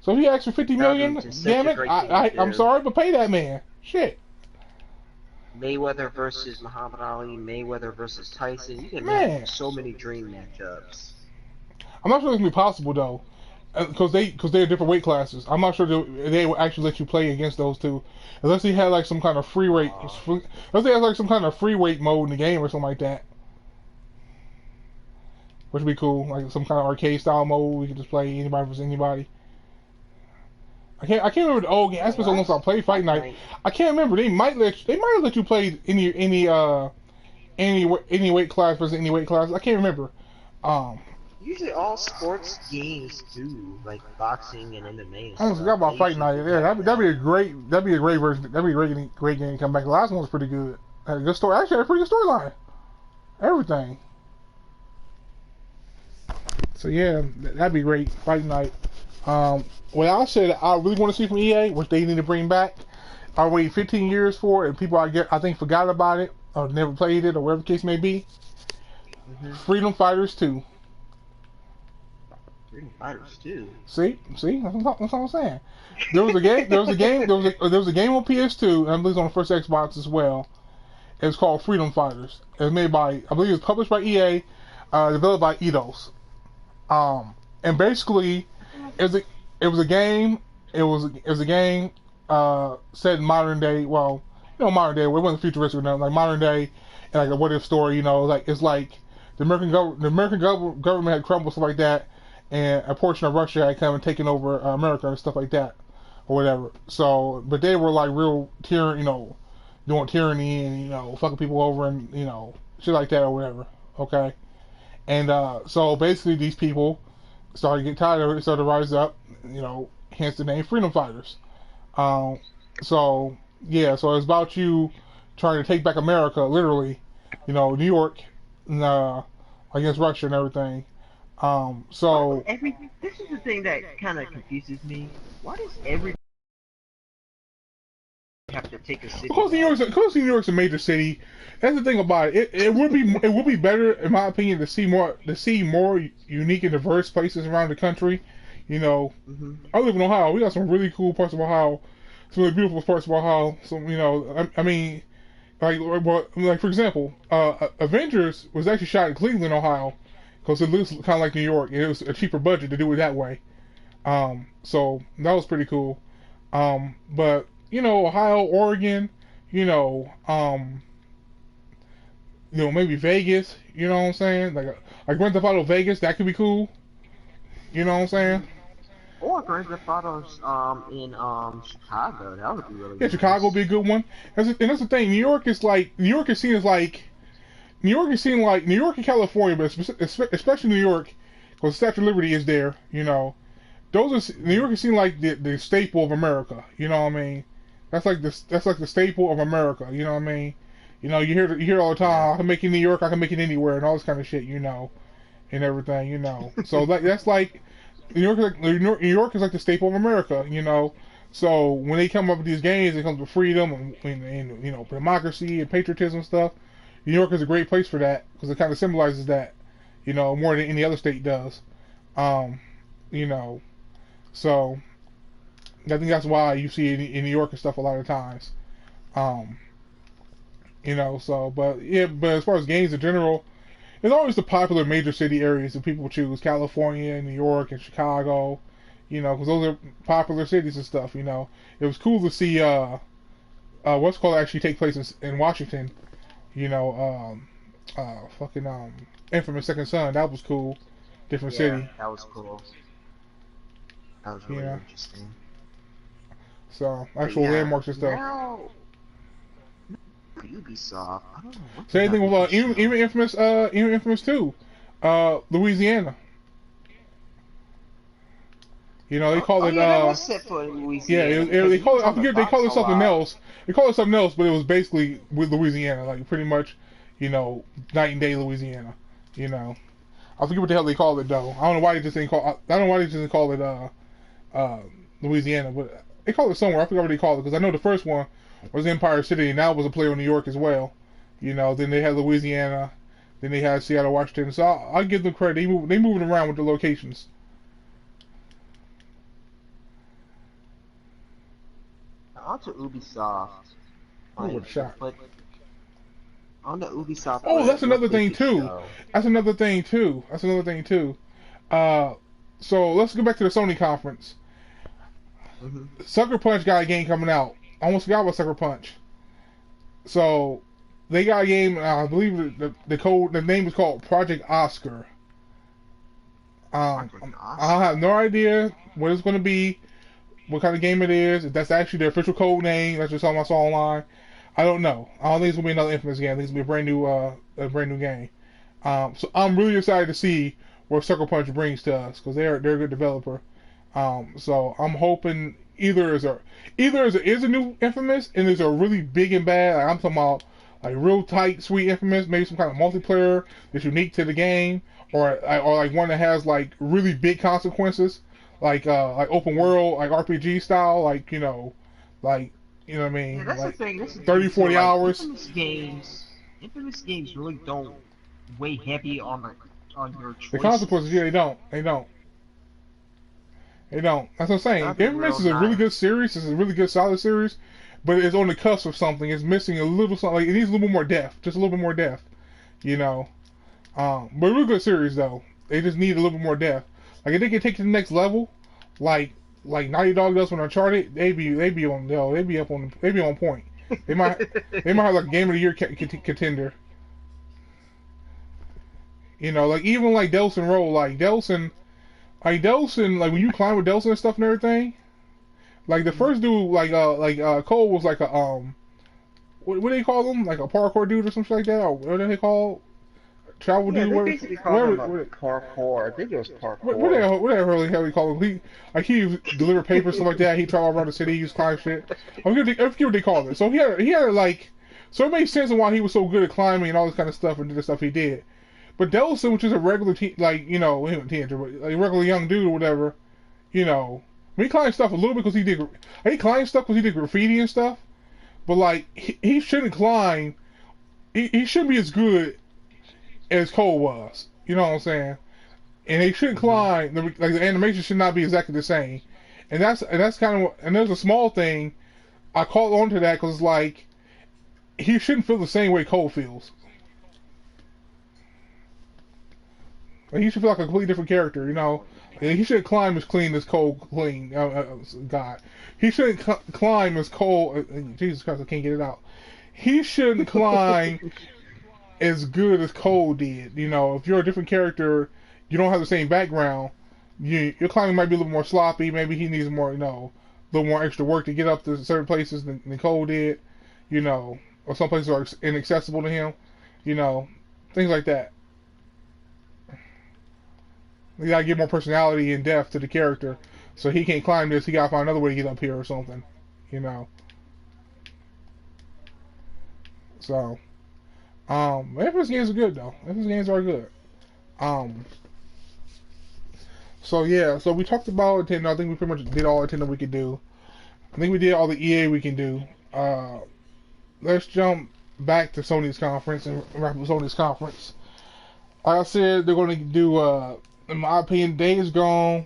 So if he asks for 50 That would be million, just such damn a it, great thing to I'm do. sorry, but pay that man. Shit, Mayweather versus Muhammad Ali, Mayweather versus Tyson. You can have man. so many dream matchups. I'm not sure it's gonna be possible though, because they're different weight classes. I'm not sure they will actually let you play against those two, unless they had like some kind of free weight, unless they had like some kind of free weight mode in the game or something like that, which would be cool, like some kind of arcade style mode. We could just play anybody versus anybody. I can't remember the old game. That's been so long since I played Fight Night. I can't remember. They might let you play any weight class versus any weight class. I can't remember. Um, Usually all sports games do, like boxing and MMA and I almost forgot stuff. They about Fight usually Night. do Yeah, have that'd be that. a great version. That'd be a great game to come back. The last one was pretty good. Had a good story. Actually, had a pretty good storyline. Everything. So yeah, that'd be great. Fight Night. What I said I really want to see from EA, which they need to bring back. I waited 15 years for it, and people I think forgot about it or never played it or whatever the case may be. Mm-hmm. Freedom Fighters 2. Freedom Fighters too. See, that's what I'm saying. There was a game. There was a game on PS2, and I believe it's on the first Xbox as well. It was called Freedom Fighters. It was made by, I believe it was published by EA, developed by Eidos. And basically, it was a game. It was a game set in modern day. Well, modern day. It wasn't futuristic, like modern day, and like a what if story. It's like the American government had crumbled, stuff like that, and a portion of Russia had come and taken over America and stuff like that, or whatever. So, but they were like real doing tyranny and fucking people over and shit like that or whatever. Okay, and so basically these people started to get tired of it, started to rise up. Hence the name Freedom Fighters. Um, so yeah, so it's about you trying to take back America, literally. New York, uh, against Russia and everything. Why So this is the thing that kind of confuses me. Why does every have to take a city back? Because New York's a major city. That's the thing about it. It would be better, in my opinion, to see more unique and diverse places around the country. Mm-hmm. I live in Ohio. We got some really cool parts of Ohio, some of the beautiful parts of Ohio. Some, I mean, like for example, Avengers was actually shot in Cleveland, Ohio, because it looks kind of like New York, and it was a cheaper budget to do it that way. So that was pretty cool. But Ohio, Oregon, you know, um, maybe Vegas. You know what I'm saying? Like Grand Theft Auto Vegas, that could be cool. You know what I'm saying? Or Grand Theft Autos in Chicago. That would be really Yeah, Chicago would nice. be a good one. And that's the thing. New York is seen as like New York and California, but especially New York, because Statue of Liberty is there. New York is seen like the staple of America. You know what I mean? That's like the staple of America. You know what I mean? You hear all the Yeah. time. I can make it in New York. I can make it anywhere, and all this kind of shit. And everything. So that's like New York is like the staple of America. So when they come up with these games, it comes with freedom and democracy and patriotism stuff. New York is a great place for that because it kind of symbolizes that. More than any other state does. Um, you know. So I think that's why you see it in New York and stuff a lot of times. Um, but yeah, but as far as games in general, it's always the popular major city areas that people choose: California, New York, and Chicago. Because those are popular cities and stuff. It was cool to see what's called actually take place in Washington. You know, fucking Infamous Second Son. That was cool. Different Yeah, city. that was cool. That was You really know, interesting. so But actual yeah, landmarks and stuff. now Ubisoft. I don't know what they Same thing have with they can show. Even Infamous 2, Louisiana. They Oh, call oh it yeah, that was set for yeah, Louisiana because they he call was it, I on the forget, they call box it a something lot. else. They call it something else, but it was basically with Louisiana, like pretty much, night and day Louisiana. You know, I forget what the hell they call it though. I don't know why they just didn't call. I don't know why they just didn't call it uh Louisiana, but they call it somewhere. I forgot what they called it because I know the first one was Empire City, and that was a play on New York as well. Then they had Louisiana, Then they had Seattle, Washington. So I'll give them credit. They moving around with the locations. On to Ubisoft. Ooh, what a shot. On the Ubisoft. Oh, that's another thing Location too. show. That's another thing too. That's another thing too. So let's go back to the Sony conference. Sucker Punch got a game coming out. I almost forgot about Sucker Punch. So they got a game. I believe the name is called Project Oscar. I have no idea what it's going to be, what kind of game it is. If that's actually the official code name, that's just something I saw online. I don't know. I don't think it's gonna be another Infamous game. I think it's gonna be a brand new game. So I'm really excited to see what Sucker Punch brings to us because they're a good developer. So I'm hoping either is a new Infamous and is a really big and bad. Like I'm talking about like real tight, sweet Infamous, maybe some kind of multiplayer that's unique to the game, or like one that has like really big consequences, like open world, like RPG style, like like what I mean, Yeah, that's like the thing. That's the 30, thing, 40 like, hours. Infamous games really don't weigh heavy on your The choices. consequences, yeah, they don't. That's what I'm saying. That'd be Infamous real is a really nice. good series. It's a really good, solid series, but it's on the cusp of something. It's missing a little something. Like, it needs a little bit more depth, just a little bit more depth. You know, but a real good series though. They just need a little bit more depth. Like if they can take it to the next level, like Naughty Dog does when Uncharted, they be on they be on point. They might have like a Game of the Year contender. Like even like Delson Roll, like Delson, like when you climb with Delson and stuff and everything, like the first dude, Cole was like a what do they call them? Like a parkour dude or something like that, or what do they call travel Yeah, dude? they basically call Whatever, them a parkour. I think it was parkour. what the hell he call him? He delivered papers stuff like that. He traveled around the city, he used climb shit. I forget what they called it. So he had like, so it made sense of why he was so good at climbing and all this kind of stuff and did the stuff he did. But Delson, which is a regular he was a teenager, but like a regular young dude or whatever, he climbed stuff a little bit because he climbed stuff because he did graffiti and stuff. But like he shouldn't climb. He shouldn't be as good as Cole was. You know what I'm saying? And they shouldn't climb. Like the animation should not be exactly the same. And that's kind of, and there's a small thing. I caught on to that because like he shouldn't feel the same way Cole feels. Like, he should feel like a completely different character. And he shouldn't climb as clean as Cole clean. God, he shouldn't climb as Cole. Jesus Christ, I can't get it out. He shouldn't climb as good as Cole did. If you're a different character, you don't have the same background. Your climbing might be a little more sloppy. Maybe he needs more, a little more extra work to get up to certain places than Cole did. Or some places are inaccessible to him. Things like that. You gotta give more personality and depth to the character. So he can't climb this, he gotta find another way to get up here or something. So, Infamous games are good though. Infamous games are good. So yeah, so we talked about Nintendo. I think we pretty much did all Nintendo we could do. I think we did all the EA we can do. Let's jump back to Sony's conference and wrap up Sony's conference. Like I said, they're going to do, in my opinion, Days Gone,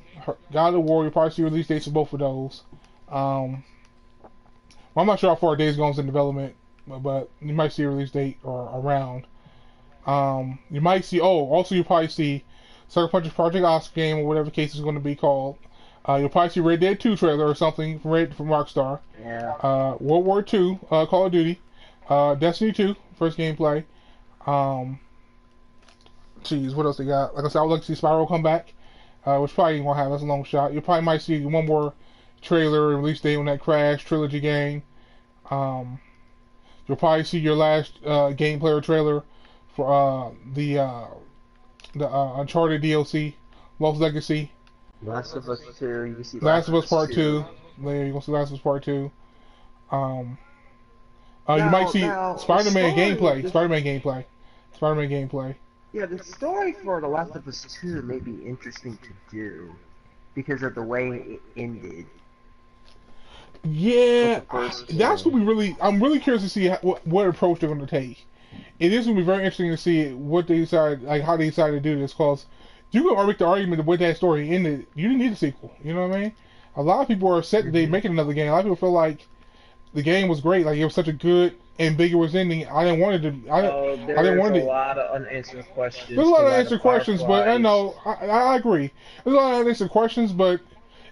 God of War. You'll probably see release dates of both of those. Well, I'm not sure how far Days Gone's in development, but you might see a release date or around. You might see, also you'll probably see Sucker Punch's Project Oscar game or whatever the case is going to be called. You'll probably see Red Dead 2 trailer or something from Rockstar. Yeah. World War 2, Call of Duty, Destiny 2, first gameplay. What else they got? Like I said, I would like to see Spyro come back, which probably won't have. That's a long shot. You probably might see one more trailer and release date on that Crash trilogy game. You'll probably see your last gameplay or trailer for the Uncharted DLC, Lost Legacy. Last of Us 2, you can see Last of Us Part 2. There you're gonna see Last of Us Part 2. You might see Spider-Man gameplay. Spider-Man gameplay. Yeah, the story for The Last of Us 2 may be interesting to do because of the way it ended. Yeah, that's what I'm really curious to see what approach they're going to take. it is gonna be very interesting to see what they decide, like how they decide to do this. Cause you can make the argument that with that story ended, you didn't need a sequel. You know what I mean? A lot of people are upset that they making another game. A lot of people feel like the game was great, like it was such a good, ambiguous ending. I didn't want it to. I didn't There's want a it. lot of unanswered There's questions a to lot of why the unanswered questions, but I Fireflies. know I agree. There's a lot of unanswered questions, but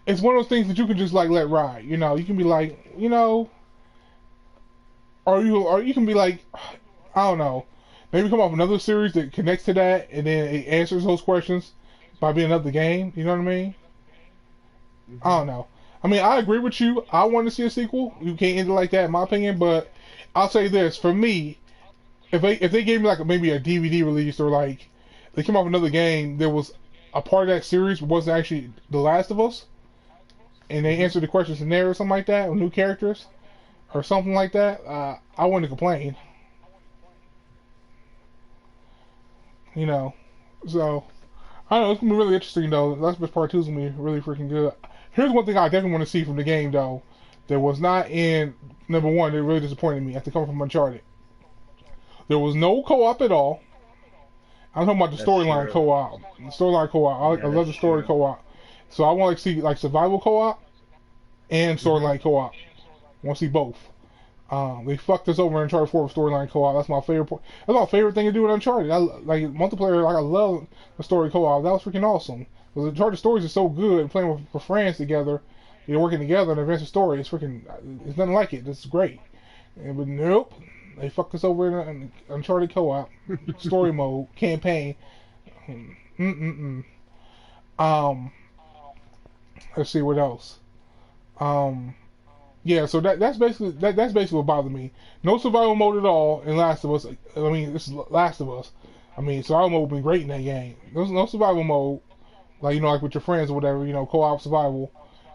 it's one of those things that you can just like let ride. You know, you can be like, you know, or you can be like, I don't know, maybe come up with another series that connects to that, and then it answers those questions by being another game. You know what I mean? I Hmm. don't know. I mean, I agree with you. I want to see a sequel. You can't end it like that, in my opinion. But I'll say this: for me, if they gave me like maybe a DVD release or like they came out with another game that was a part of that series but wasn't actually The Last of Us, and they Hmm. answered the questions in there or something like that with new characters or something like that, I wouldn't complain. You know, so I don't know. It's gonna be really interesting though. Last of Us Part Two is gonna be really freaking good. Here's one thing I definitely want to see from the game though. That was not in number one. That really disappointed me after coming from Uncharted. There was no co-op at all. I'm talking about the That's storyline true. co-op. The storyline co-op. I Yeah, love that's the story true. co-op. So I want to see like survival co-op and Hmm. storyline co-op. I want to see both. They fucked us over in Uncharted 4 with storyline co-op. That's my favorite. That's my favorite thing to do in Uncharted. I like multiplayer. Like I love the story co-op. That was freaking awesome. Because Uncharted stories are so good. Playing with friends together, you're working together and advance the story. It's freaking. It's nothing like it. It's great. But nope, they fucked us over in Uncharted co-op, story mode, campaign. Mm-mm-mm. Um, let's see what else. Um, yeah, so that's basically what bothered me. No survival mode at all in Last of Us. I mean, this is Last of Us. I mean, survival mode would be great in that game. There's no survival mode, like like with your friends or whatever. Co-op survival,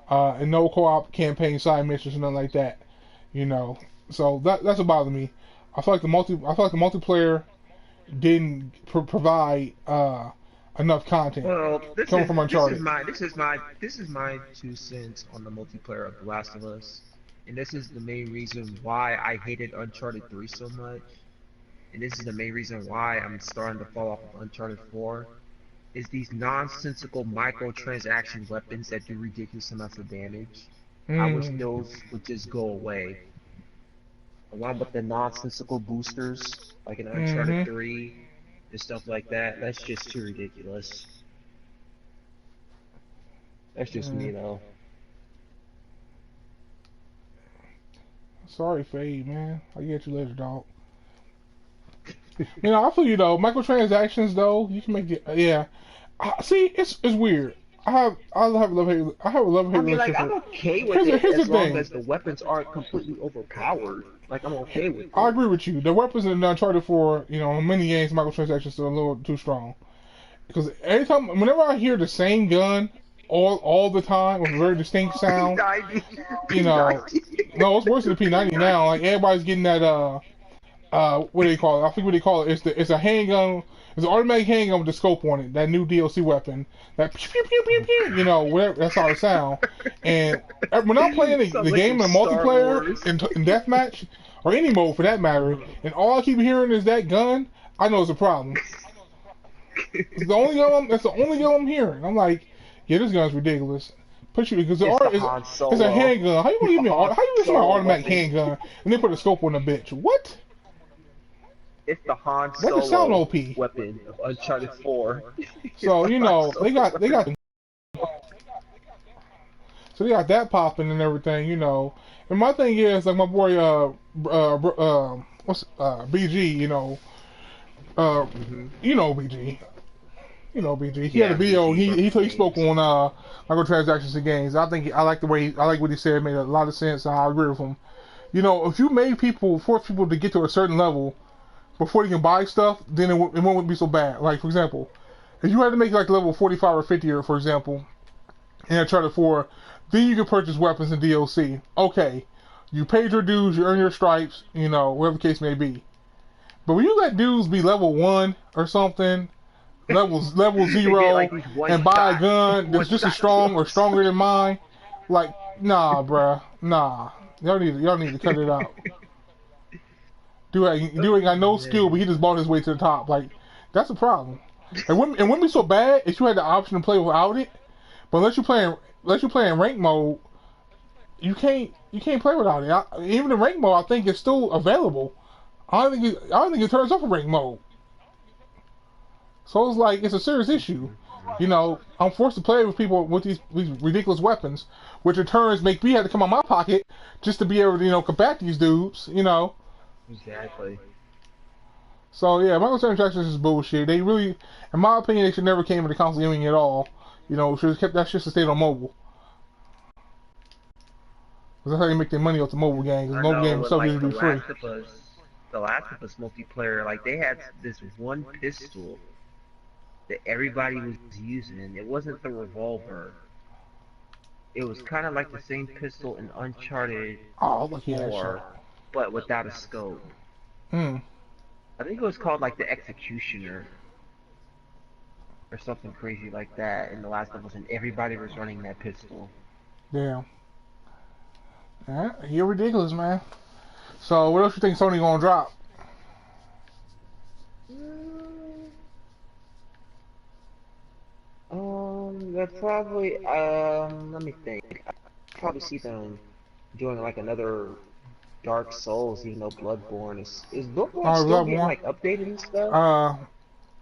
and no co-op campaign side missions or nothing like that. You know, so that's what bothered me. I feel like the multiplayer didn't provide enough content Well, coming from Uncharted. this is my 2 cents on the multiplayer of The Last of Us, and this is the main reason why I hated Uncharted 3 so much, and this is the main reason why I'm starting to fall off of Uncharted 4. Is these nonsensical microtransaction weapons that do ridiculous amounts of damage. I wish Mm, those would just go away, along with the nonsensical boosters like in Uncharted mm-hmm. 3 and stuff like that. That's just too ridiculous. That's just Mm. me though. Sorry, Fade, man. I'll get you later, dog. I feel you though. Microtransactions though, you can make it. Yeah. See, it's weird. I have a love hate I mean, like, relationship I'm with. okay with it Here's the as long thing. as the weapons aren't completely overpowered. Like, I'm okay with I it. agree with you. The weapons in Uncharted 4, in many games, microtransactions are a little too strong. Because every time, whenever I hear the same gun all the time with a very distinct sound, P90, you know, P90. no, it's worse than the P90 now. Like everybody's getting that what do they call it? I think what they call it. It's a handgun. It's an automatic handgun with a scope on it. That new DLC weapon. That pew pew pew pew pew. Whatever. That's how it sounds. And when I'm playing Sounds the like some game in Star multiplayer Wars. in deathmatch or any mode for that matter, and all I keep hearing is that gun, I know it's a problem. It's the only gun. That's the only gun I'm hearing. I'm like, yeah, this gun's ridiculous. Put you because It's the Han it's a Solo. handgun. How you gonna It's give the me? Han How you give somebody an Solo automatic weapon. handgun and then put a scope on the bitch? What? It's the Han That just sound Solo OP. weapon of Uncharted 4. It's So the Han they Solo weapon. got so they got that popping and everything. And my thing is like my boy what's BG. Uh Hmm. BG. BG. He had a Yeah, video. BG He Burger spoke Games. on microtransactions in games. I like the way I like what he said. It made a lot of sense. I agree with him. If you force people to get to a certain level before they can buy stuff, then it won't be so bad. Like for example, if you had to make like level 45 or 50, or for example, in Uncharted 4, then you can purchase weapons and DLC. Okay, you paid your dues, you earn your stripes, whatever the case may be. But when you let dudes be level 1 or something, level They get like 0, these one and buy a shot, gun one that's just as shot strong or kills. stronger than mine, nah, bruh, nah. Y'all need to cut it out. Dude ain't got no skill, but he just bought his way to the top. Like, that's a problem. And wouldn't be so bad if you had the option to play without it. But unless you play in rank mode, you can't play without it. Even in rank mode, I think it's still available. I don't think it turns off in rank mode. So it's like it's a serious issue. You know, I'm forced to play with people with these ridiculous weapons, which in turns make me have to come out my pocket just to be able to, you know, combat these dudes. You know. Exactly. So yeah, microtransactions is bullshit. They really, in my opinion, they should never came into console gaming at all. You know, should have kept that shit to stay on mobile. Cause that's how they make their money off the mobile game. Cause I mobile know game with itself like used to be free. The Last of Us multiplayer, like they had this one pistol that everybody was using. It wasn't the revolver. It was kind of like the same pistol in Uncharted Oh, look at that 4, shit. but without a scope. Hmm. I think it was called like the Executioner or something crazy like that in The Last of Us, and everybody was running that pistol. Damn. Yeah, you're ridiculous, man. So what else you think Sony gonna drop? They're probably, let me think. I probably see them doing like another Dark Souls, even though Bloodborne is Bloodborne Oh, still getting Bloodborne. like updated and stuff?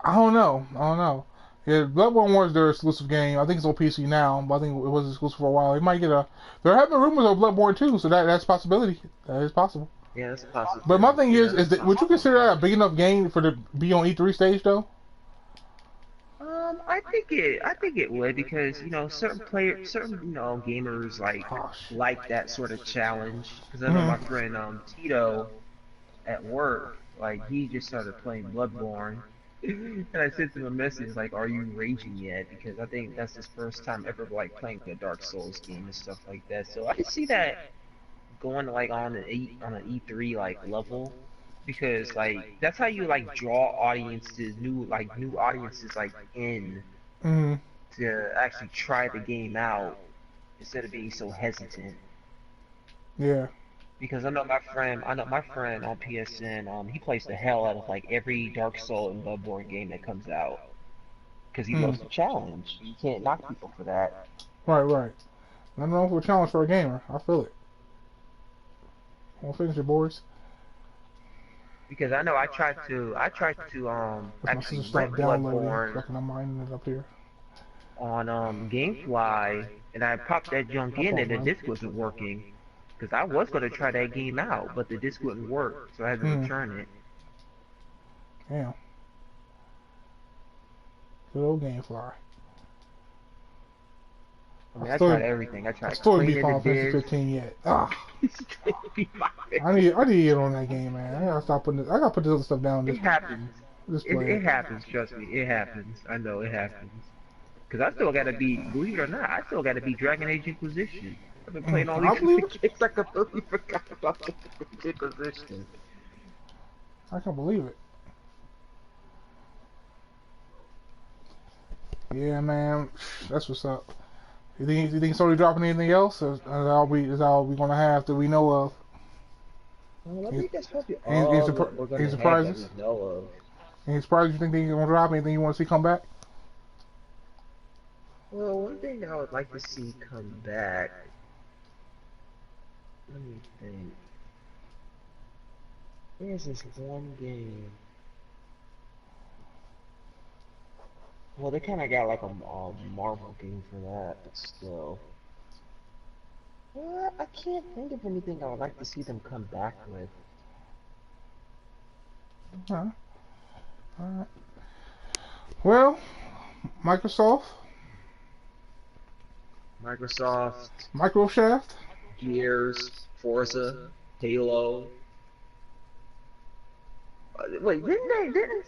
I don't know. I don't know. Yeah, Bloodborne was their exclusive game. I think it's on PC now, but I think it was exclusive for a while. They might get a. There have been rumors of Bloodborne too, so that's a possibility. That is possible. Yeah, that's a possibility. But my thing Yeah, is that would you consider that a big enough game for to be on E3 stage though? I think it would because you know certain you know gamers Oh shit. like that sort of challenge. Because I know my Mm-hmm. friend Tito at work, like he just started playing Bloodborne, and I sent him a message like, "Are you raging yet?" Because I think that's his first time ever like playing a Dark Souls game and stuff like that. So I can see that going like on an E3 like level because like that's how you like draw audiences new audiences like in Mm-hmm. to actually try the game out instead of being so hesitant. Yeah. Because I know my friend on PSN, he plays the hell out of like every Dark Soul and Bloodborne game that comes out. Because he Mm. loves the challenge. You can't knock people for that. Right. Right. Nothing wrong with a challenge for a gamer. I feel it. Won't finish it, boys. Because I know I tried to If my actually sister rent stopped downloading, so Bloodborne I can unmine it up here. on GameFly, and I popped that junk My in fault, and the man. disc wasn't working. Because I was going to try that game out, but the disc wouldn't work, so I had to Hmm. return it. Damn. Good old Gamefly. I mean, I I still, tried everything. I I tried still ain't beat cleaning the Final Fantasy disc. 15 yet. Ah, Be my I need to get on that game, man. I gotta stop putting. I gotta put this other stuff down. It happens. Just It, play it it. happens, trust me. It happens. I know it happens. Because I still gotta be, believe it or not, I still gotta be Dragon Age Inquisition. I've been playing all I these believe it. games. I completely forgot about the Inquisition. I can't believe it. Yeah, man. That's what's up. You think Sony dropping anything else? Or is that all we gonna have that we know of? Well, I Any, think that's probably any, all that we're any gonna have that we surprises? know of. Any surprises you think they're gonna drop? Anything you want to see come back? Well, one thing that I would like to see come back. Let me think. There's this one game. Well, they kind of got like a Marvel game for that, but still. I can't think of anything I would like to see them come back with. Alright. Alright. Well, Microsoft, Microsoft, Microshaft. Gears, Forza, Halo. Wait, didn't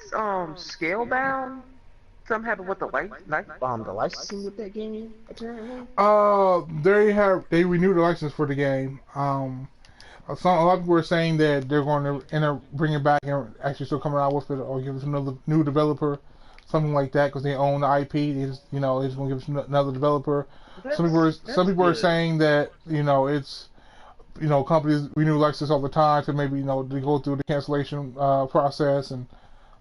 Scalebound something happen with the the licensing with that game apparently? They renewed the license for the game. A lot of people were saying that they're going to end up bringing it back and actually still coming out with it, or give us another new developer, something like that, because they own the IP. They just, they're just going to give us another developer. That's Some people are good. saying that it's companies renew licenses all the time to maybe they go through the cancellation process and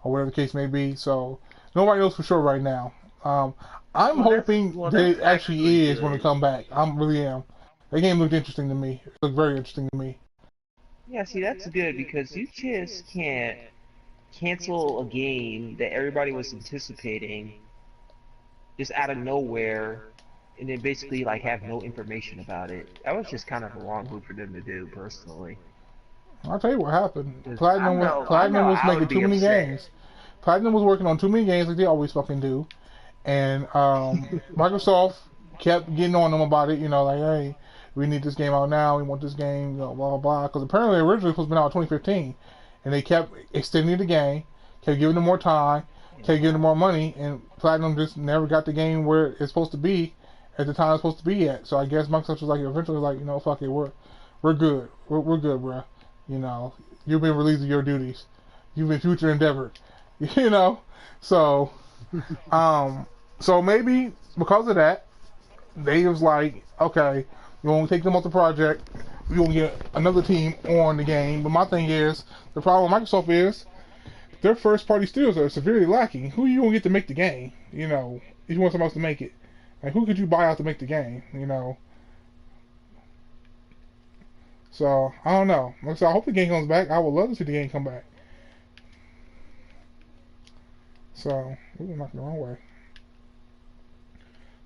or whatever the case may be. So nobody knows for sure right now. Um, I'm hoping that that's it actually actually is when it good. come back. I really am. That game looked interesting to me. It looked very interesting to me. Yeah, see, that's good because you just can't cancel a game that everybody was anticipating just out of nowhere and then basically like have no information about it. That was just kind of a wrong move for them to do, personally. I'll tell you what happened. 'Cause I Platinum know was I making would too be many upset. games. Platinum was working on too many games like they always fucking do, and Microsoft kept getting on them about it. Like, hey, we need this game out now. We want this game. Blah blah blah. Because apparently originally it was been out in 2015, and they kept extending the game, kept giving them more time, kept giving them more money, and Platinum just never got the game where it's supposed to be at the time it's supposed to be at. So I guess Microsoft was like eventually like, fuck it, we're good. We're good, bro. You know, you've been relieved of your duties. You've been future endeavored. You know, so um, so maybe because of that, they was like, okay, we won't take them off the project. We gonna get another team on the game. But my thing is, the problem with Microsoft is their first party studios are severely lacking. Who you gonna get to make the game? If you want somebody else to make it, like who could you buy out to make the game? So I don't know. Like I said, I hope the game comes back. I would love to see the game come back. So we're not the wrong way.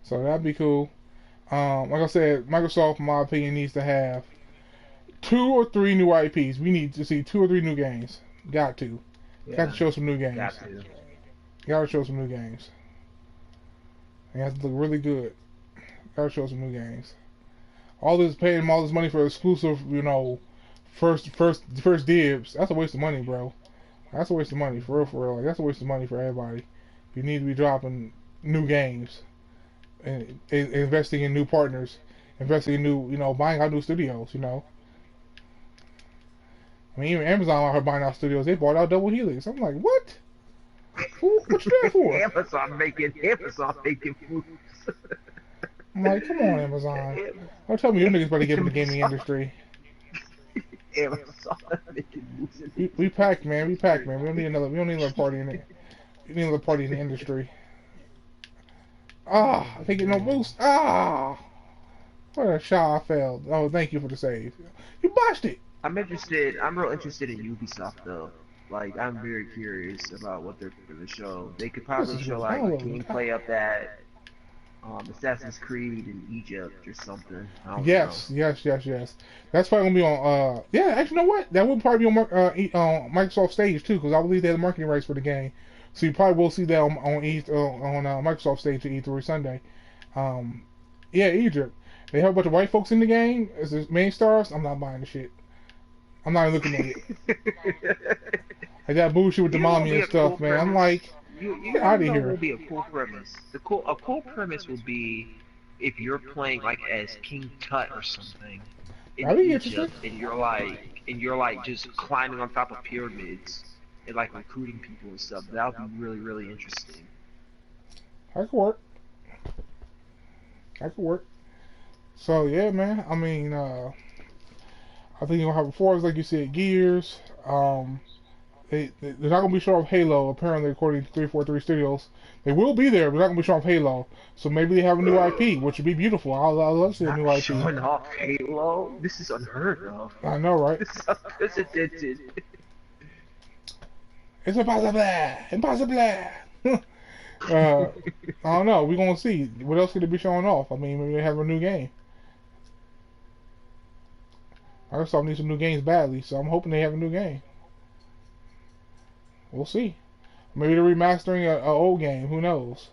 So that'd be cool. Like I said, Microsoft, in my opinion, needs to have 2 or 3 new IPs. We need to see 2 or 3 new games. Got to. Got to Yeah, show some new games. got to. Got to show some new games. It has to look really good. Got to show some new games. All this paying them all this money for exclusive, first dibs. That's a waste of money, bro. That's a waste of money, for real, for real. Like, that's a waste of money for everybody. You need to be dropping new games and investing in new partners, investing in buying out new studios. I mean, even Amazon out here buying out studios. They bought out Double Helix. I'm like, what? What you doing for? Amazon making moves. I'm like, come on, Amazon. Don't tell me you niggas about to get in the gaming Amazon, industry. Amazon making moves in the We packed, man. We packed, industry. man. We don't need another party in it. We need another party in the industry. Ah, I can't get no boost. Ah, what a shot I failed. Oh, thank you for the save. You botched it. I'm real interested in Ubisoft though. Like, I'm very curious about what they're gonna show. They could This probably is show good. like Downloading. gameplay of that Assassin's Creed in Egypt or something. I don't know. Yes. That's probably gonna be on. Yeah, actually, you know what? That would probably be on Microsoft stage too, because I believe they have the marketing rights for the game. So you probably will see that on Microsoft stage at E3 Sunday. Um, yeah, Egypt. They have a bunch of white folks in the game as the main stars. I'm not buying the shit. I'm not even looking at it. Like that bullshit with the You know what would mommy be and a cool stuff, man. I'm premise? like, get You out of know what here. would be a cool premise? A cool premise would be if you're playing like as King Tut or something in That'd be interesting. Egypt, and you're like just climbing on top of pyramids and like recruiting people and stuff. That would be really really interesting. That could work. That could work. So yeah, man. I mean, I think you'll have before, like you said, Gears. They're not gonna be showing off Halo. Apparently, according to 343 Studios, they will be there, but they're not gonna be showing off Halo. So maybe they have a new IP, which would be beautiful. I'll love to see a Not new IP. showing off Halo. This is unheard of. I know, right? This is unprecedented. It's impossible. Impossible. I don't know. We're gonna see. What else could they be showing off? I mean, maybe they have a new game. Microsoft needs some new games badly, so I'm hoping they have a new game. We'll see. Maybe they're remastering a old game. Who knows?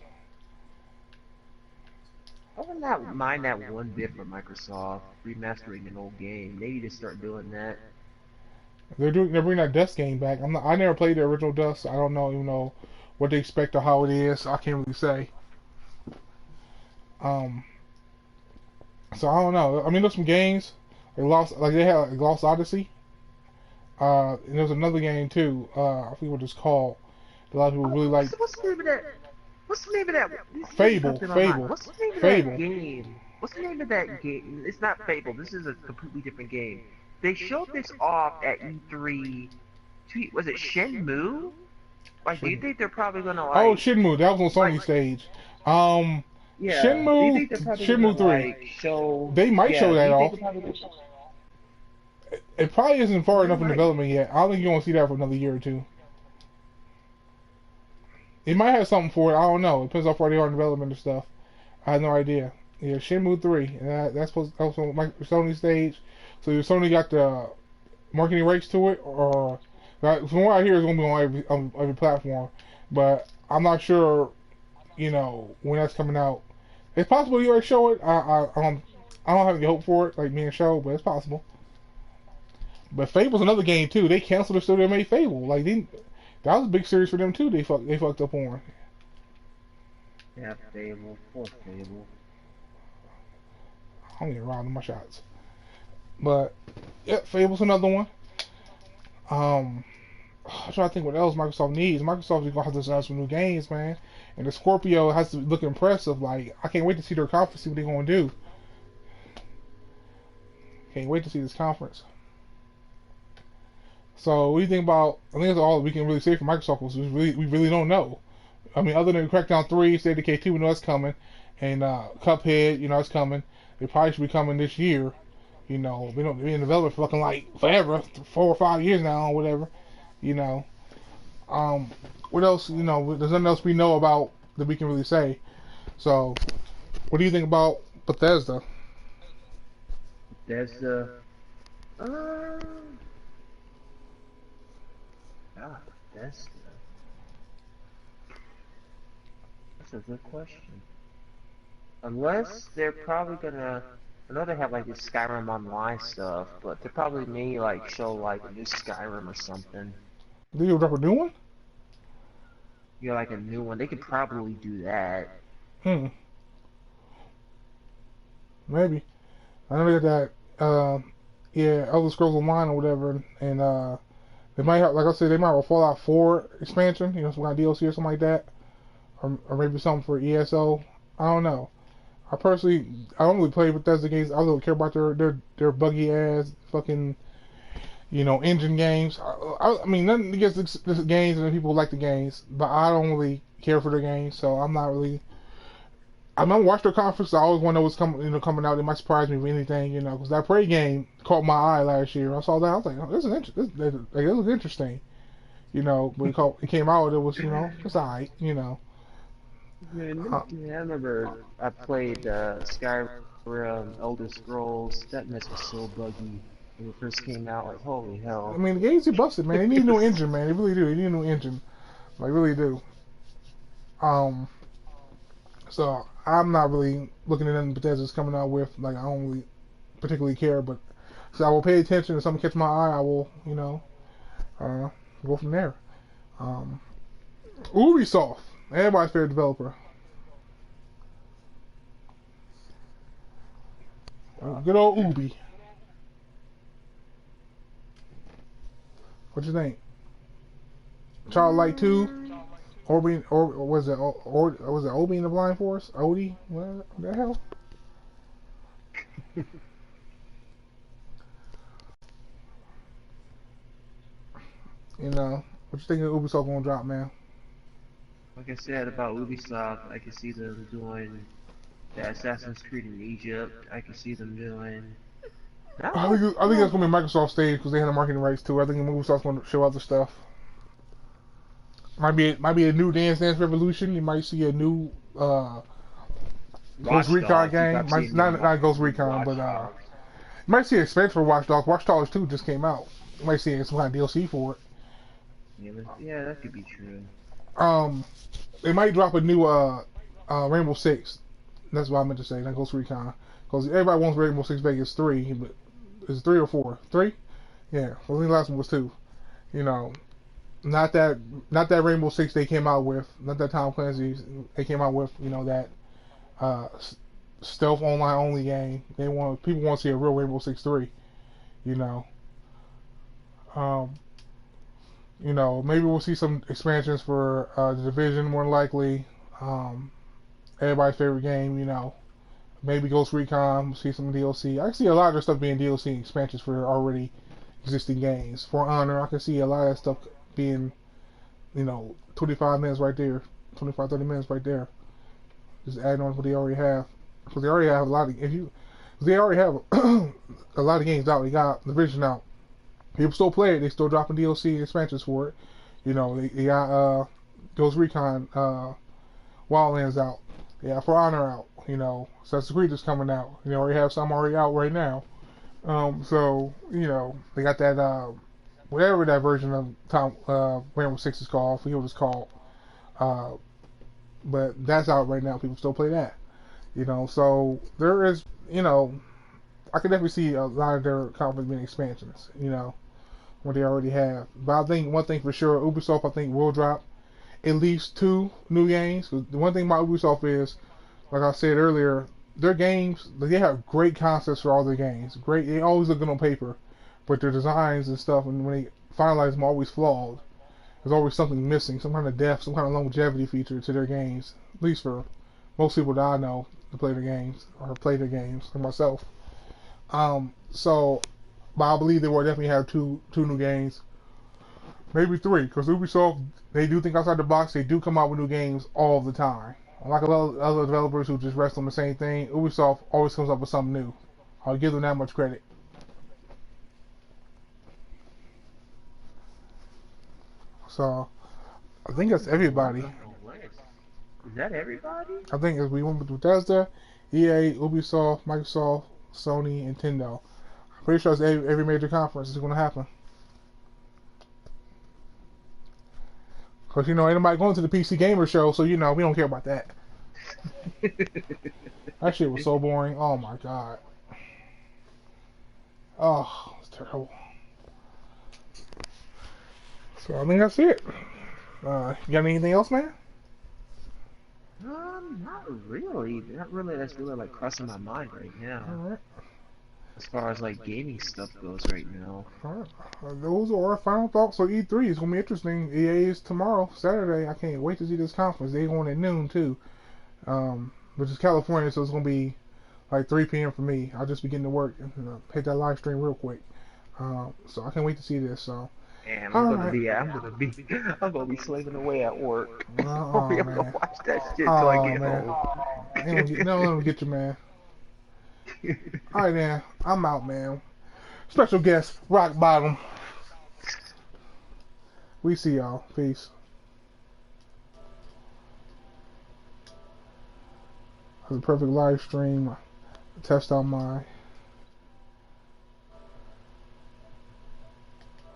I would not mind that one bit for Microsoft remastering an old game. They need to start doing that. They're bringing that Dust game back. I never played the original Dust. So I don't know even know what they expect or how it is. I can't really say. Um, so I don't know. I mean, there's some games they had like Lost Odyssey. And there's another game too. I forget what it's called. A lot of people really like What's the name of that? What's the name of that? Fable. What's the name of that Fable. game? what's the name of that game? It's not Fable. This is a completely different game. They showed this off at E3. Was it Shenmue? Like, do you think they're probably gonna Oh, like, Shenmue. That was on like, Sony stage. Um, yeah? Do you Shenmue, think they're probably gonna Shenmue 3. like show? They might show Yeah. Do that you think off. they're probably gonna show? It probably isn't far They enough in might. development yet. I don't think you won't see that for another year or two. It might have something for it. I don't know. It depends how far they are in development and stuff. I have no idea. Yeah, Shenmue 3. And that was on Sony stage. So Sony got the marketing rights to it, or from what I hear, it's gonna be on every platform. But I'm not sure, when that's coming out. It's possible you already show it. I don't have any hope for it, like being shown, but it's possible. But Fable's another game too. They canceled the studio that made Fable. That was a big series for them too. They fucked up on. Yeah, Fable. Poor Fable. I'm getting around to my shots. But yeah, Fable's another one. I'm trying to think what else Microsoft needs. Microsoft is gonna have to design some new games, man. And the Scorpio has to look impressive. Like, I can't wait to see their conference, see what they're gonna do. Can't wait to see this conference. So what do you think about? I think that's all we can really say for Microsoft. Because we really don't know. I mean, other than Crackdown 3, State of Decay 2, we know it's coming, and Cuphead, it's coming. They probably should be coming this year. We don't be in development for fucking like forever, 4 or 5 years now, or whatever. You know. Um, what else? There's nothing else we know about that we can really say. So, what do you think about Bethesda? There's God, that's a good question. Unless they're probably gonna, I know they have like this Skyrim Online stuff, but they probably may like show like a new Skyrim or something. Do you drop a new one? Like a new one. They could probably do that. Hmm. Maybe. I know they got that. Elder Scrolls Online or whatever, and they might have, like I said, they might have a Fallout 4 expansion. Some kind of DLC or something like that, or maybe something for ESO. I don't know. I don't really play Bethesda games. I don't care about their buggy ass fucking engine games. I mean, nothing against the games and the people who like the games, but I don't really care for their games, so I'm not really. I'm gonna watch their conference. I always want to know what's coming out. It might surprise me with anything, because that Prey game caught my eye last year. I saw that. I was like, oh, this is interesting. It looks interesting, but it came out. It was, it's alright, Yeah, I remember I played Skyrim Elder Scrolls. That mess was so buggy when it first came out. Like, holy I hell. mean, the games are busted, man. They need a new engine, man. They really do. They need a new engine. Like, really do. So I'm not really looking at anything Bethesda's coming out with. Like, I don't really particularly care, but so I will pay attention. If something catches my eye, I will, go from there. Um, Ubisoft, everybody's favorite developer. Good old Ubi. What you think? Childlike 2? Orby, or was it Obi in the Blind Forest? Odie? What the hell? What you think of Ubisoft gonna drop, man? Like I said about Ubisoft, I can see them doing the Assassin's Creed in Egypt. I can see them doing. Not much. I think that's gonna be Microsoft stage because they have the marketing rights too. I think Ubisoft's gonna show other stuff. Might be a new Dance Dance Revolution. You might see a new Ghost Recon game. Not Ghost Recon, but you might see an expansion for Watch Dogs. Watch Dogs 2 just came out. You might see some kind of DLC for it. Yeah, that could be true. They might drop a new Rainbow Six. That's what I meant to say. Not Ghost Recon, because everybody wants Rainbow Six Vegas 3, but is it 3 or 4? 3? Yeah. Well, I think the last one was 2. Not that Rainbow Six they came out with. Not that Tom Clancy they came out with. That uh, stealth online only game. People want to see a real Rainbow Six 3. You know. Maybe we'll see some expansions for the Division more than likely. Everybody's favorite game. Maybe Ghost Recon, see some DLC. I see a lot of their stuff being DLC expansions for already existing games. For Honor, I can see a lot of that stuff being, 25 minutes right there, 25, 30 minutes right there. Just adding on what they already have. Because they already have a lot of, they already have a lot of games out. They got the Vision out. People still play it. They still dropping DLC expansions for it. They got Ghost Recon, Wildlands out. They got For Honor out. Assassin's Creed is coming out. They already have some already out right now. They got that whatever that version of Rainbow Six is called. I forget what it's called. Uh, but that's out right now. People still play that. So there is, I can definitely see a lot of their conference being expansions. What they already have. But I think one thing for sure, Ubisoft I think will drop at least 2 new games. 'Cause the one thing about Ubisoft is, like I said earlier, their games, they have great concepts for all their games. Great, they always look good on paper, but their designs and stuff, and when they finalize them, are always flawed. There's always something missing, some kind of depth, some kind of longevity feature to their games. At least for most people that I know to play their games or play their games, like myself. So, but I believe they will definitely have two new games, maybe 3, because Ubisoft, they do think outside the box. They do come out with new games all the time. Unlike a lot of other developers who just rest on the same thing, Ubisoft always comes up with something new. I'll give them that much credit. So, I think that's everybody. Is that everybody? I think as we went with Bethesda, EA, Ubisoft, Microsoft, Sony, Nintendo. I'm pretty sure it's every major conference is going to happen. Because, ain't nobody going to the PC Gamer Show, so, we don't care about that. That shit was so boring. Oh, my God. Oh, it's terrible. So, I think that's it. You got anything else, man? Not really. Not really. That's really like crossing my mind right now. Alright. As far as like gaming stuff goes right now. Alright. Those are our final thoughts on E3. It's going to be interesting. EA is tomorrow, Saturday. I can't wait to see this conference. They're going at noon, too. Which is California, so it's going to be like 3 p.m. for me. I'll just be getting to work and hit that live stream real quick. So I can't wait to see this. So. And I'm gonna be slaving away at work. Oh, I'm man. gonna watch that shit till I get man. home. No, let me get you, man. Alright, man. I'm out, man. Special guest, RockBottom. We see y'all. Peace. It was a perfect live stream. Test out my